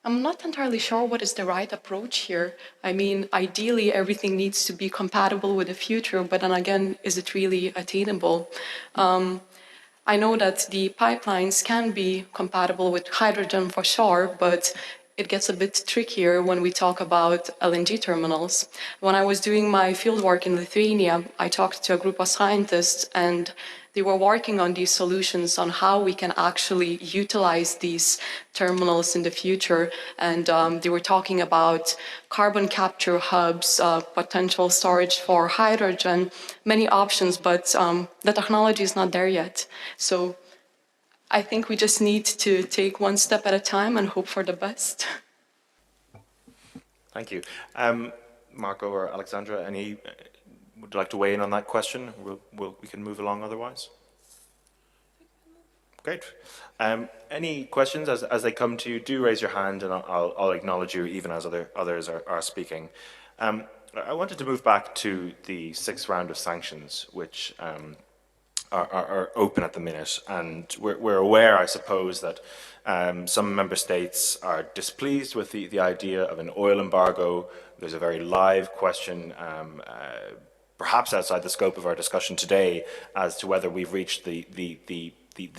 I'm not entirely sure what is the right approach here. I mean, ideally, everything needs to be compatible with the future, but then again, is it really attainable? I know that the pipelines can be compatible with hydrogen for sure, but it gets a bit trickier when we talk about LNG terminals. When I was doing my fieldwork in Lithuania, I talked to a group of scientists and they were working on these solutions on how we can actually utilize these terminals in the future. And they were talking about carbon capture hubs, potential storage for hydrogen, many options, but the technology is not there yet. So I think we just need to take one step at a time and hope for the best. Thank you. Marco or Alexandra, would you like to weigh in on that question? We can move along otherwise. Great. Any questions as they come to you? Do raise your hand and I'll acknowledge you even as others are speaking. I wanted to move back to the sixth round of sanctions, which are open at the minute, and we're aware, I suppose, that some member states are displeased with the idea of an oil embargo. There's a very live question, perhaps outside the scope of our discussion today, as to whether we've reached the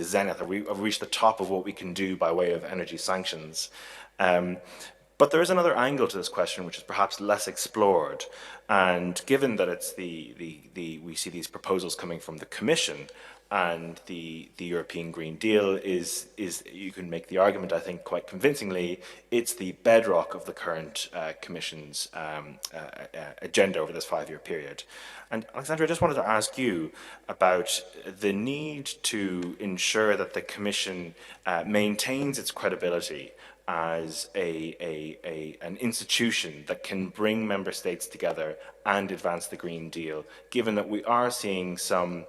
zenith, or we've reached the top of what we can do by way of energy sanctions. But there is another angle to this question which is perhaps less explored, and given that it's we see these proposals coming from the Commission, and the European Green Deal is you can make the argument, I think, quite convincingly, it's the bedrock of the current Commission's agenda over this 5-year period. And Alexandra, I just wanted to ask you about the need to ensure that the Commission maintains its credibility as an institution that can bring member states together and advance the Green Deal, given that we are seeing some,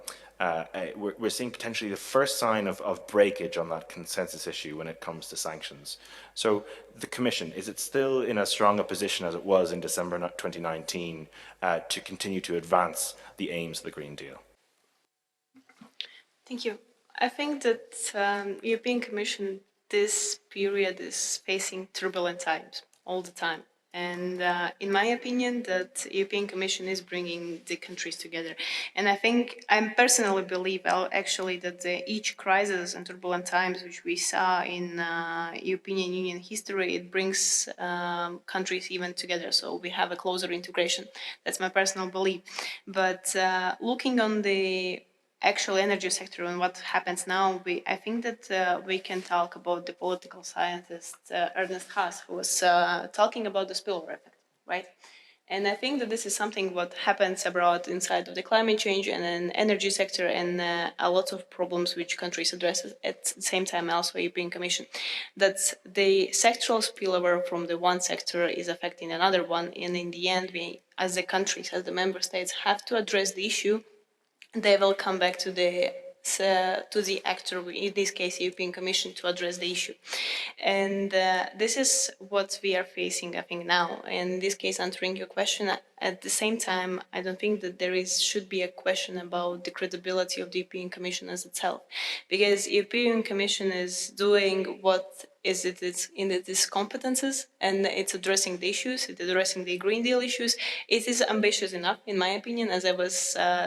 we're seeing potentially the first sign of breakage on that consensus issue when it comes to sanctions. So the Commission, is it still in as strong a position as it was in December 2019 to continue to advance the aims of the Green Deal? Thank you. I think that European Commission this period is facing turbulent times all the time. And in my opinion, that European Commission is bringing the countries together. And I think, I personally believe actually that each crisis and turbulent times which we saw in European Union history, it brings countries even together. So we have a closer integration. That's my personal belief. But looking on the actual energy sector and what happens now, I think that we can talk about the political scientist Ernest Haas, who was talking about the spillover effect, right? And I think that this is something what happens abroad inside of the climate change and an energy sector, and a lot of problems which countries address at the same time also European Commission. That the sectoral spillover from the one sector is affecting another one, and in the end, we, as the countries, as the member states, have to address the issue. They will come back to the actor, in this case, European Commission, to address the issue. And this is what we are facing, I think, now. In this case, answering your question, at the same time, I don't think that should be a question about the credibility of the European Commission as itself, because European Commission is doing what is in its competences, and it's addressing the issues, it's addressing the Green Deal issues. It is ambitious enough, in my opinion, as I was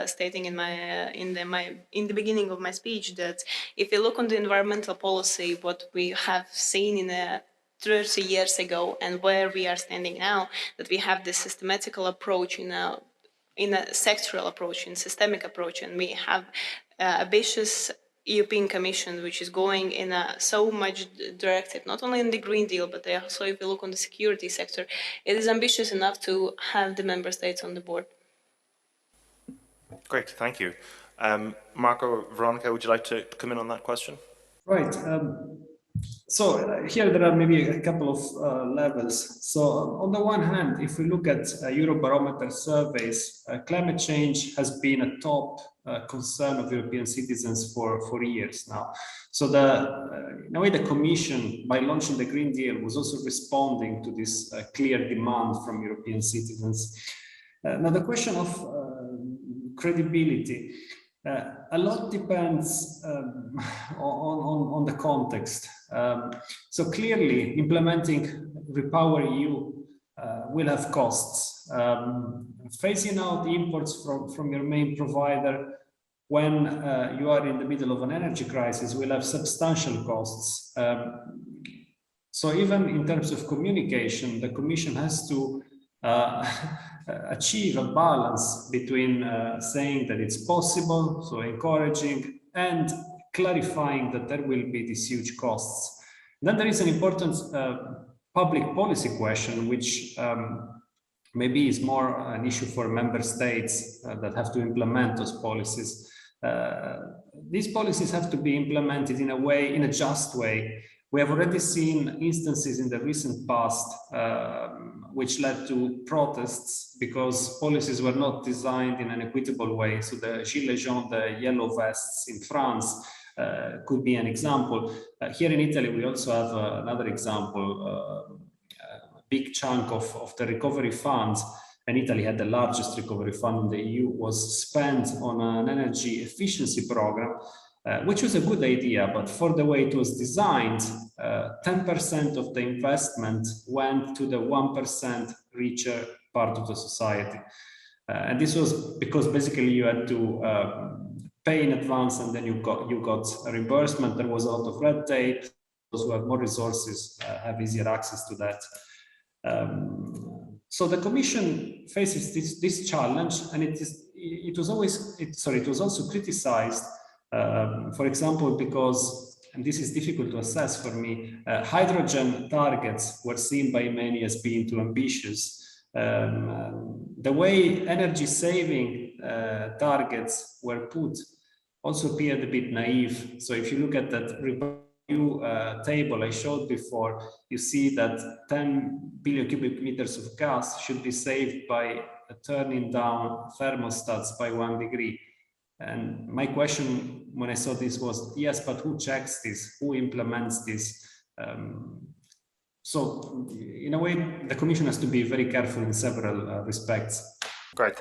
stating in the beginning of my speech, that if you look on the environmental policy, what we have seen in 30 years ago and where we are standing now, that we have this systematical approach in a sectoral approach, in systemic approach, and we have ambitious European Commission, which is going in so much directive, not only in the Green Deal, but also if you look on the security sector, it is ambitious enough to have the member states on the board. Great, thank you. Marco, Veronica, would you like to come in on that question? Right. So here there are maybe a couple of levels. So on the one hand, if we look at Eurobarometer surveys, climate change has been a top concern of European citizens for years now. So in a way, the Commission, by launching the Green Deal, was also responding to this clear demand from European citizens. Now the question of credibility. A lot depends on the context. So clearly, implementing Repower EU will have costs. Phasing out imports from your main provider when you are in the middle of an energy crisis will have substantial costs. So even in terms of communication, the Commission has to achieve a balance between saying that it's possible, so encouraging, and clarifying that there will be these huge costs. Then there is an important public policy question, which maybe is more an issue for member states that have to implement those policies. These policies have to be implemented in a just way. We have already seen instances in the recent past which led to protests because policies were not designed in an equitable way. So the Gilets jaunes, the yellow vests in France, could be an example. Here in Italy, we also have another example, a big chunk of the recovery funds, and Italy had the largest recovery fund in the EU, was spent on an energy efficiency program, which was a good idea, but for the way it was designed, 10% of the investment went to the 1% richer part of the society. And this was because basically you had to pay in advance and then you got a reimbursement. There was a lot of red tape. Those who have more resources have easier access to that. So the Commission faces this challenge, and it was also criticized. For example, because, and this is difficult to assess for me, hydrogen targets were seen by many as being too ambitious. The way energy saving targets were put also appeared a bit naive. So if you look at that review table I showed before, you see that 10 billion cubic meters of gas should be saved by turning down thermostats by 1 degree. And my question when I saw this was, yes, but who checks this? Who implements this? So in a way, the Commission has to be very careful in several respects. Great,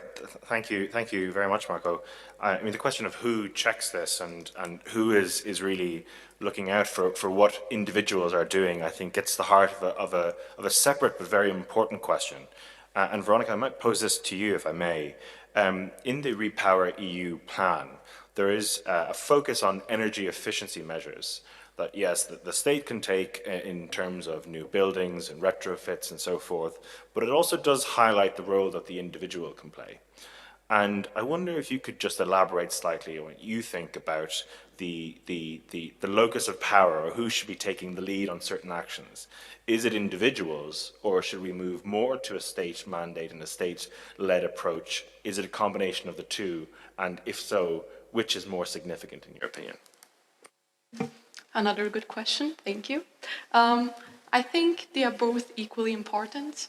thank you very much, Marco. I mean, the question of who checks this and who is really looking out for what individuals are doing, I think gets the heart of a separate but very important question. And Veronica, I might pose this to you, if I may. In the Repower EU plan, there is a focus on energy efficiency measures that, yes, the state can take in terms of new buildings and retrofits and so forth, but it also does highlight the role that the individual can play. And I wonder if you could just elaborate slightly on what you think about the locus of power, or who should be taking the lead on certain actions. Is it individuals, or should we move more to a state mandate and a state-led approach? Is it a combination of the two? And if so, which is more significant in your opinion? Another good question, thank you. I think they are both equally important.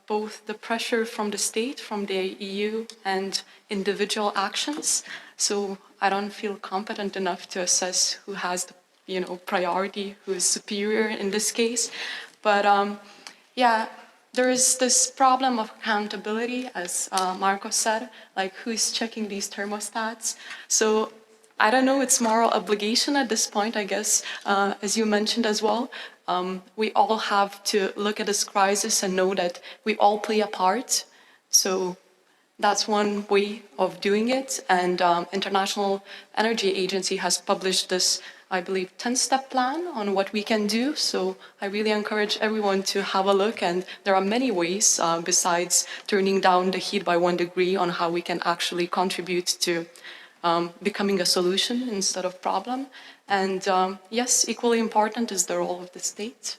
Both the pressure from the state, from the EU, and individual actions. So I don't feel competent enough to assess who has the priority, who is superior in this case. But yeah, there is this problem of accountability, as Marco said, like who's checking these thermostats. So I don't know, it's moral obligation at this point, I guess, as you mentioned as well. We all have to look at this crisis and know that we all play a part. So that's one way of doing it. And International Energy Agency has published this, I believe, 10-step plan on what we can do. So I really encourage everyone to have a look. And there are many ways besides turning down the heat by 1 degree on how we can actually contribute to becoming a solution instead of problem. And yes, equally important is the role of the state.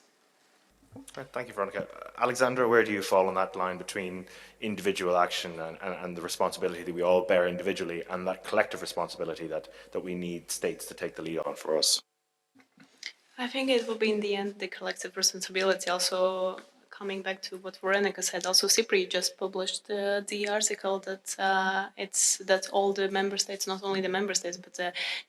Thank you, Veronica. Alexandra, where do you fall on that line between individual action and the responsibility that we all bear individually, and that collective responsibility that we need states to take the lead on for us? I think it will be in the end the collective responsibility. Also, coming back to what Veronica said, also CIPRI just published the article that that all the member states, not only the member states, but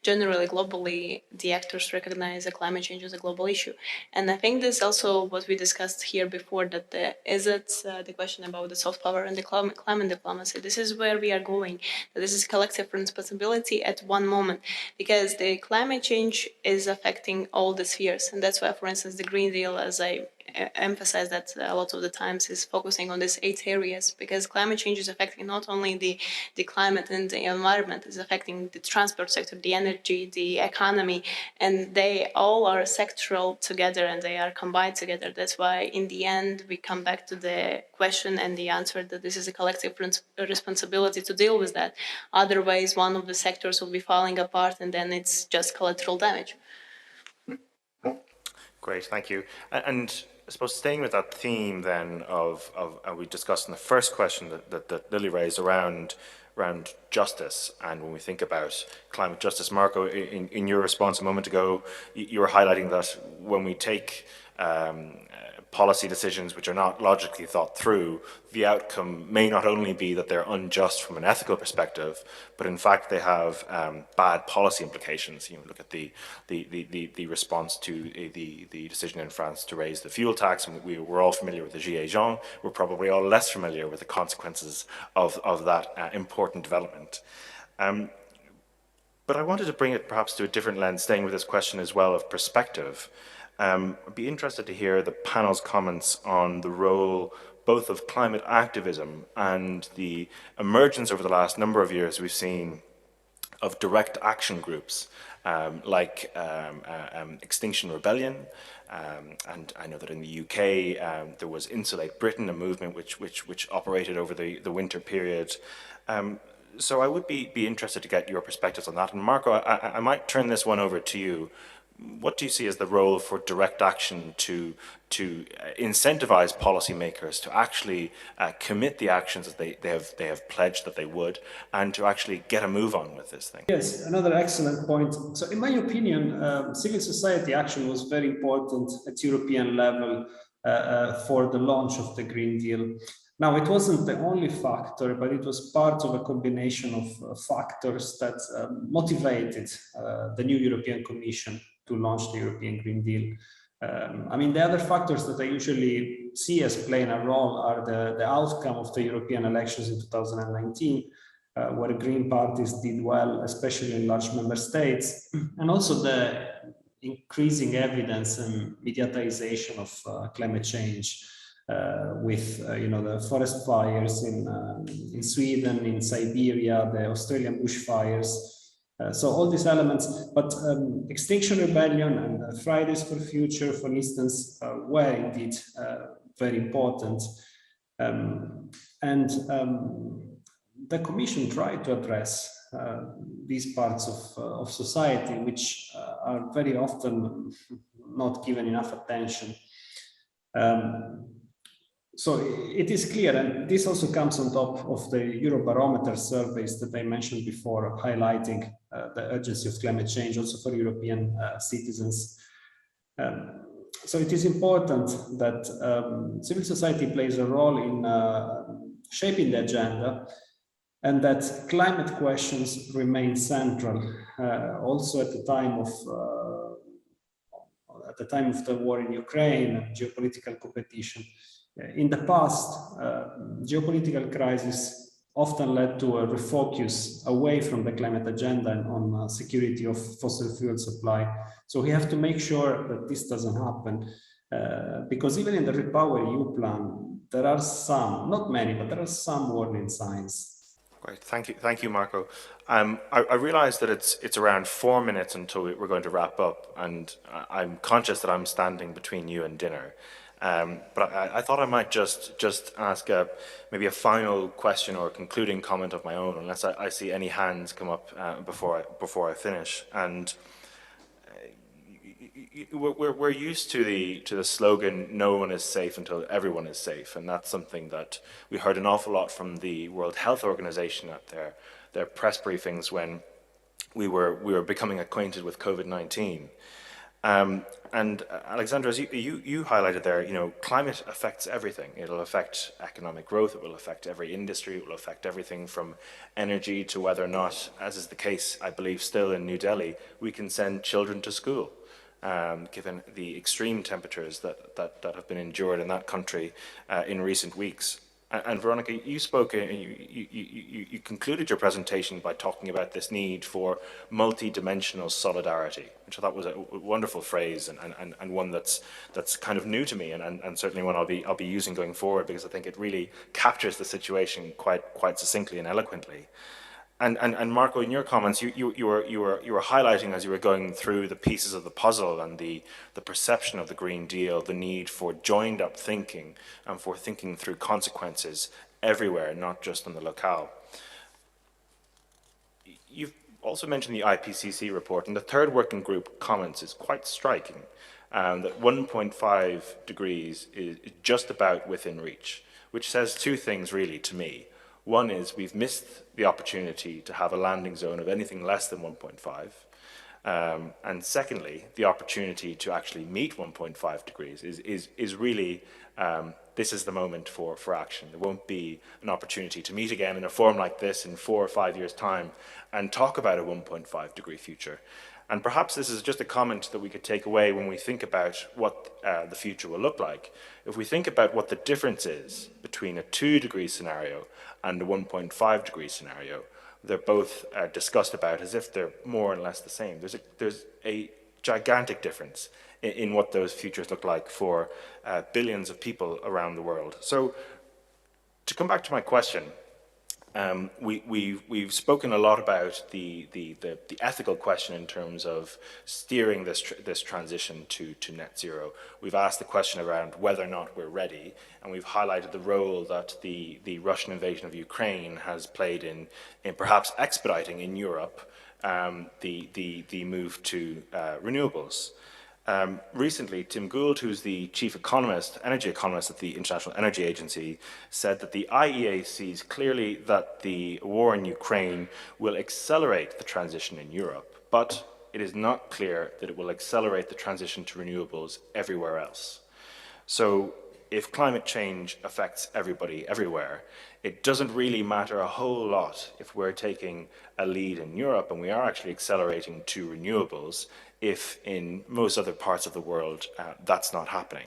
generally globally, the actors recognize that climate change as a global issue. And I think this also what we discussed here before, that the question about the soft power and the climate diplomacy. This is where we are going. That this is collective responsibility at one moment, because the climate change is affecting all the spheres, and that's why, for instance, the Green Deal, as I emphasize that a lot of the times, is focusing on these 8 areas, because climate change is affecting not only the climate and the environment, it's affecting the transport sector, the energy, the economy, and they all are sectoral together and they are combined together. That's why in the end we come back to the question and the answer that this is a collective responsibility to deal with that. Otherwise, one of the sectors will be falling apart and then it's just collateral damage. Great, thank you. And I suppose staying with that theme then of we discussed in the first question that Lily raised around justice, and when we think about climate justice, Marco, in your response a moment ago, you were highlighting that when we take policy decisions which are not logically thought through, the outcome may not only be that they're unjust from an ethical perspective, but in fact they have bad policy implications. You know, look at the response to the decision in France to raise the fuel tax, and we're all familiar with the Gilets jaunes. We're probably all less familiar with the consequences of that important development. But I wanted to bring it perhaps to a different lens, staying with this question as well of perspective. I'd be interested to hear the panel's comments on the role both of climate activism and the emergence over the last number of years we've seen of direct action groups like Extinction Rebellion, and I know that in the UK there was Insulate Britain, a movement which operated over the winter period. So I would be interested to get your perspectives on that. And Marco, I might turn this one over to you. What do you see as the role for direct action to incentivize policymakers to actually commit the actions that they have pledged that they would, and to actually get a move on with this thing? Yes, another excellent point. So in my opinion, civil society action was very important at European level for the launch of the Green Deal. Now, it wasn't the only factor, but it was part of a combination of factors that motivated the new European Commission to launch the European Green Deal. I mean, the other factors that I usually see as playing a role are the outcome of the European elections in 2019, where Green parties did well, especially in large member states, and also the increasing evidence and mediatization of climate change. With the forest fires in Sweden, in Siberia, the Australian bushfires. So all these elements, but Extinction Rebellion and Fridays for Future, for instance, were indeed very important. The Commission tried to address these parts of society, which are very often not given enough attention. So it is clear, and this also comes on top of the Eurobarometer surveys that I mentioned before, highlighting the urgency of climate change also for European citizens. So it is important that civil society plays a role in shaping the agenda, and that climate questions remain central, also at the time of the war in Ukraine, geopolitical competition. In the past, geopolitical crisis often led to a refocus away from the climate agenda and on security of fossil fuel supply. So we have to make sure that this doesn't happen, because even in the Repower EU Plan, there are some, not many, but there are some warning signs. Great, thank you, Marco. I realize that it's around 4 minutes until we're going to wrap up, and I'm conscious that I'm standing between you and dinner. But I thought I might just ask maybe a final question or a concluding comment of my own, unless I see any hands come up before I finish. And we're used to the slogan, "No one is safe until everyone is safe," and that's something that we heard an awful lot from the World Health Organization at their press briefings when we were becoming acquainted with COVID-19. And Alexandra, as you highlighted there, you know, climate affects everything. It'll affect economic growth, it will affect every industry, it will affect everything from energy to whether or not, as is the case, I believe, still in New Delhi, we can send children to school, given the extreme temperatures that have been endured in that country in recent weeks. And Veronica, you spoke, you concluded your presentation by talking about this need for multi-dimensional solidarity, which I thought was a wonderful phrase and one that's kind of new to me and certainly one I'll be using going forward, because I think it really captures the situation quite succinctly and eloquently. And Marco, in your comments, you were highlighting as you were going through the pieces of the puzzle and the perception of the Green Deal, the need for joined up thinking and for thinking through consequences everywhere, not just on the locale. You've also mentioned the IPCC report, and the third working group comments is quite striking, that 1.5 degrees is just about within reach, which says two things really to me. One is we've missed the opportunity to have a landing zone of anything less than 1.5. And secondly, the opportunity to actually meet 1.5 degrees is really, this is the moment for action. There won't be an opportunity to meet again in a forum like this in 4 or 5 years' time and talk about a 1.5 degree future. And perhaps this is just a comment that we could take away when we think about what the future will look like. If we think about what the difference is between a 2 degree scenario and a 1.5 degree scenario, they're both discussed about as if they're more or less the same. There's a gigantic difference in what those futures look like for billions of people around the world. So to come back to my question, we've spoken a lot about the ethical question in terms of steering this transition to net zero. We've asked the question around whether or not we're ready, and we've highlighted the role that the Russian invasion of Ukraine has played in perhaps expediting in Europe the move to renewables. Recently, Tim Gould, who's the chief energy economist at the International Energy Agency, said that the IEA sees clearly that the war in Ukraine will accelerate the transition in Europe, but it is not clear that it will accelerate the transition to renewables everywhere else. So if climate change affects everybody everywhere, it doesn't really matter a whole lot if we're taking a lead in Europe and we are actually accelerating to renewables, if in most other parts of the world that's not happening.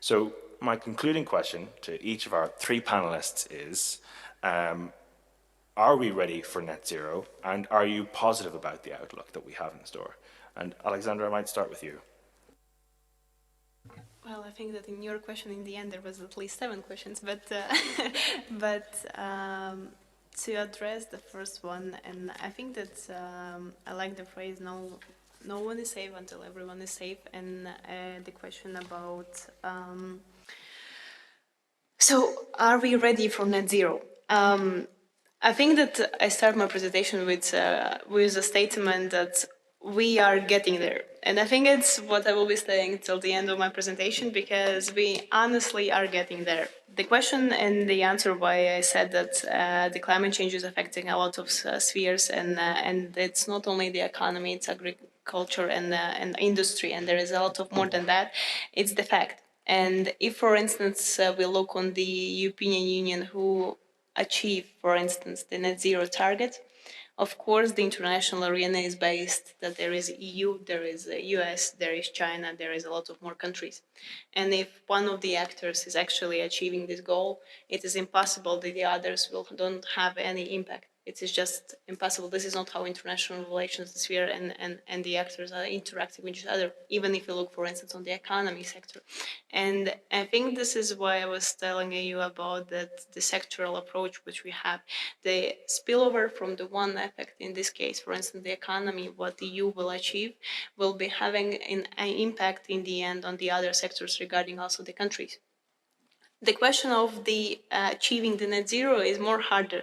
So my concluding question to each of our three panelists is, are we ready for net zero, and are you positive about the outlook that we have in store? And Alexandra, I might start with you. Well, I think that in your question, in the end, there was at least 7 questions, but to address the first one, and I think that I like the phrase, no one is safe until everyone is safe, and the question about, so are we ready for net zero? I think that I start my presentation with a statement that we are getting there. And I think it's what I will be saying till the end of my presentation, because we honestly are getting there. The question and the answer why I said that the climate change is affecting a lot of spheres, and it's not only the economy, it's agriculture and industry, and there is a lot of more than that. It's the fact. And if, for instance, we look on the European Union who achieve, for instance, the net zero target, of course, the international arena is based that there is EU, there is US, there is China, there is a lot of more countries. And if one of the actors is actually achieving this goal, it is impossible that the others don't have any impact. It is just impossible. This is not how international relations sphere and the actors are interacting with each other, even if you look, for instance, on the economy sector. And I think this is why I was telling you about that the sectoral approach which we have, the spillover from the one effect, in this case, for instance, the economy, what the EU will achieve, will be having an impact in the end on the other sectors regarding also the countries. The question of the achieving the net zero is more harder.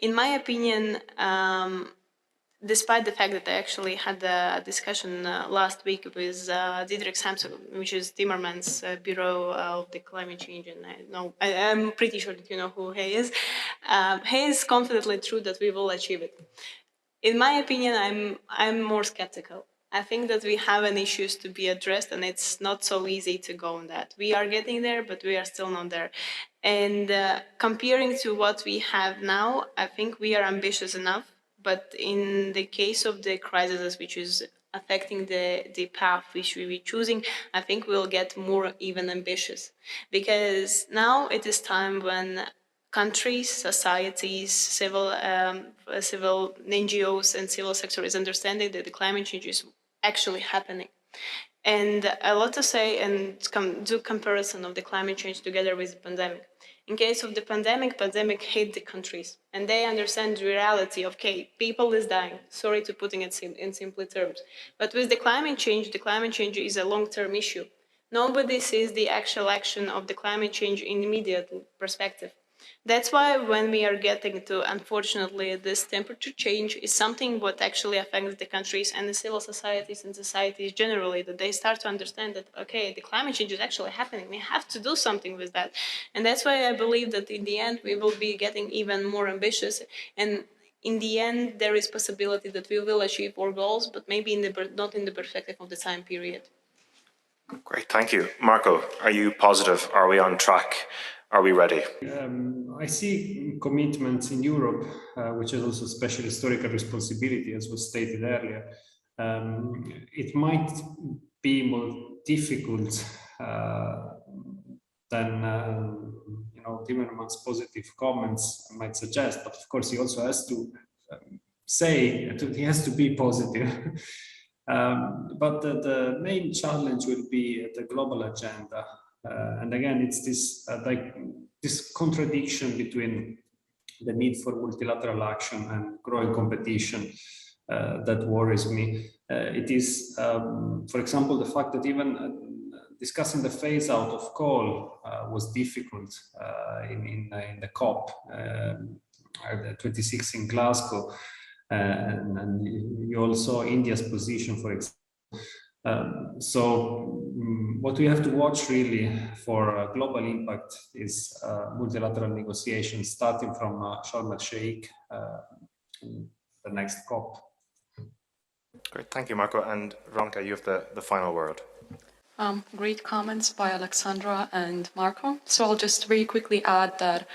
In my opinion, despite the fact that I actually had a discussion last week with Diederik Samson, which is Timmermans' Bureau of the Climate Change, and I'm pretty sure that you know who he is. He is confidently true that we will achieve it. In my opinion, I'm more skeptical. I think that we have an issues to be addressed, and it's not so easy to go on that. We are getting there, but we are still not there. And comparing to what we have now, I think we are ambitious enough. But in the case of the crisis, which is affecting the path which we be choosing, I think we'll get more even ambitious. Because now it is time when countries, societies, civil NGOs and civil sector is understanding that the climate change is actually happening. And a lot to say and do comparison of the climate change together with the pandemic. In case of the pandemic hit the countries, and they understand the reality of, okay, people is dying. Sorry to putting it in simple terms. But with the climate change is a long-term issue. Nobody sees the actual action of the climate change in immediate perspective. That's why when we are getting to, unfortunately, this temperature change is something what actually affects the countries and the civil societies and societies generally, that they start to understand that, okay, the climate change is actually happening. We have to do something with that. And that's why I believe that in the end, we will be getting even more ambitious. And in the end, there is possibility that we will achieve our goals, but maybe not in the perspective of the time period. Great, thank you. Marco, are you positive? Are we on track? Are we ready? I see commitments in Europe, which is also special historical responsibility, as was stated earlier. It might be more difficult than Timmermans' positive comments might suggest, but of course he also has to he has to be positive. But the main challenge will be the global agenda. And again, it's this contradiction between the need for multilateral action and growing competition that worries me. It is, for example, the fact that even discussing the phase out of coal was difficult in the COP, the 26 in Glasgow. And you also India's position, for example. What we have to watch really for global impact is multilateral negotiations starting from Sharm el-Sheikh, the next COP. Great, thank you, Marco. And Veronica, you have the final word. Great comments by Alexandra and Marco. So I'll just very quickly add that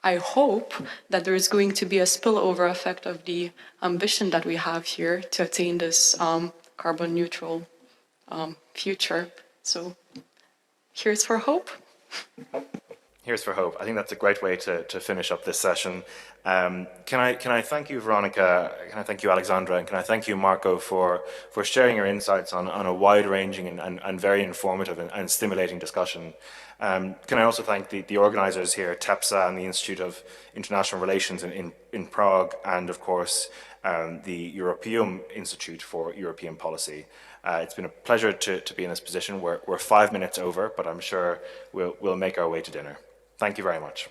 I hope that there is going to be a spillover effect of the ambition that we have here to attain this carbon neutral future. So here's for hope. Here's for hope. I think that's a great way to finish up this session. Can I thank you, Veronica? Can I thank you, Alexandra? And can I thank you, Marco, for sharing your insights on a wide-ranging and very informative and stimulating discussion. Can I also thank the organizers here, TEPSA and the Institute of International Relations in Prague, and of course the European Institute for European Policy. It's been a pleasure to be in this position. We're 5 minutes over, but I'm sure we'll make our way to dinner. Thank you very much.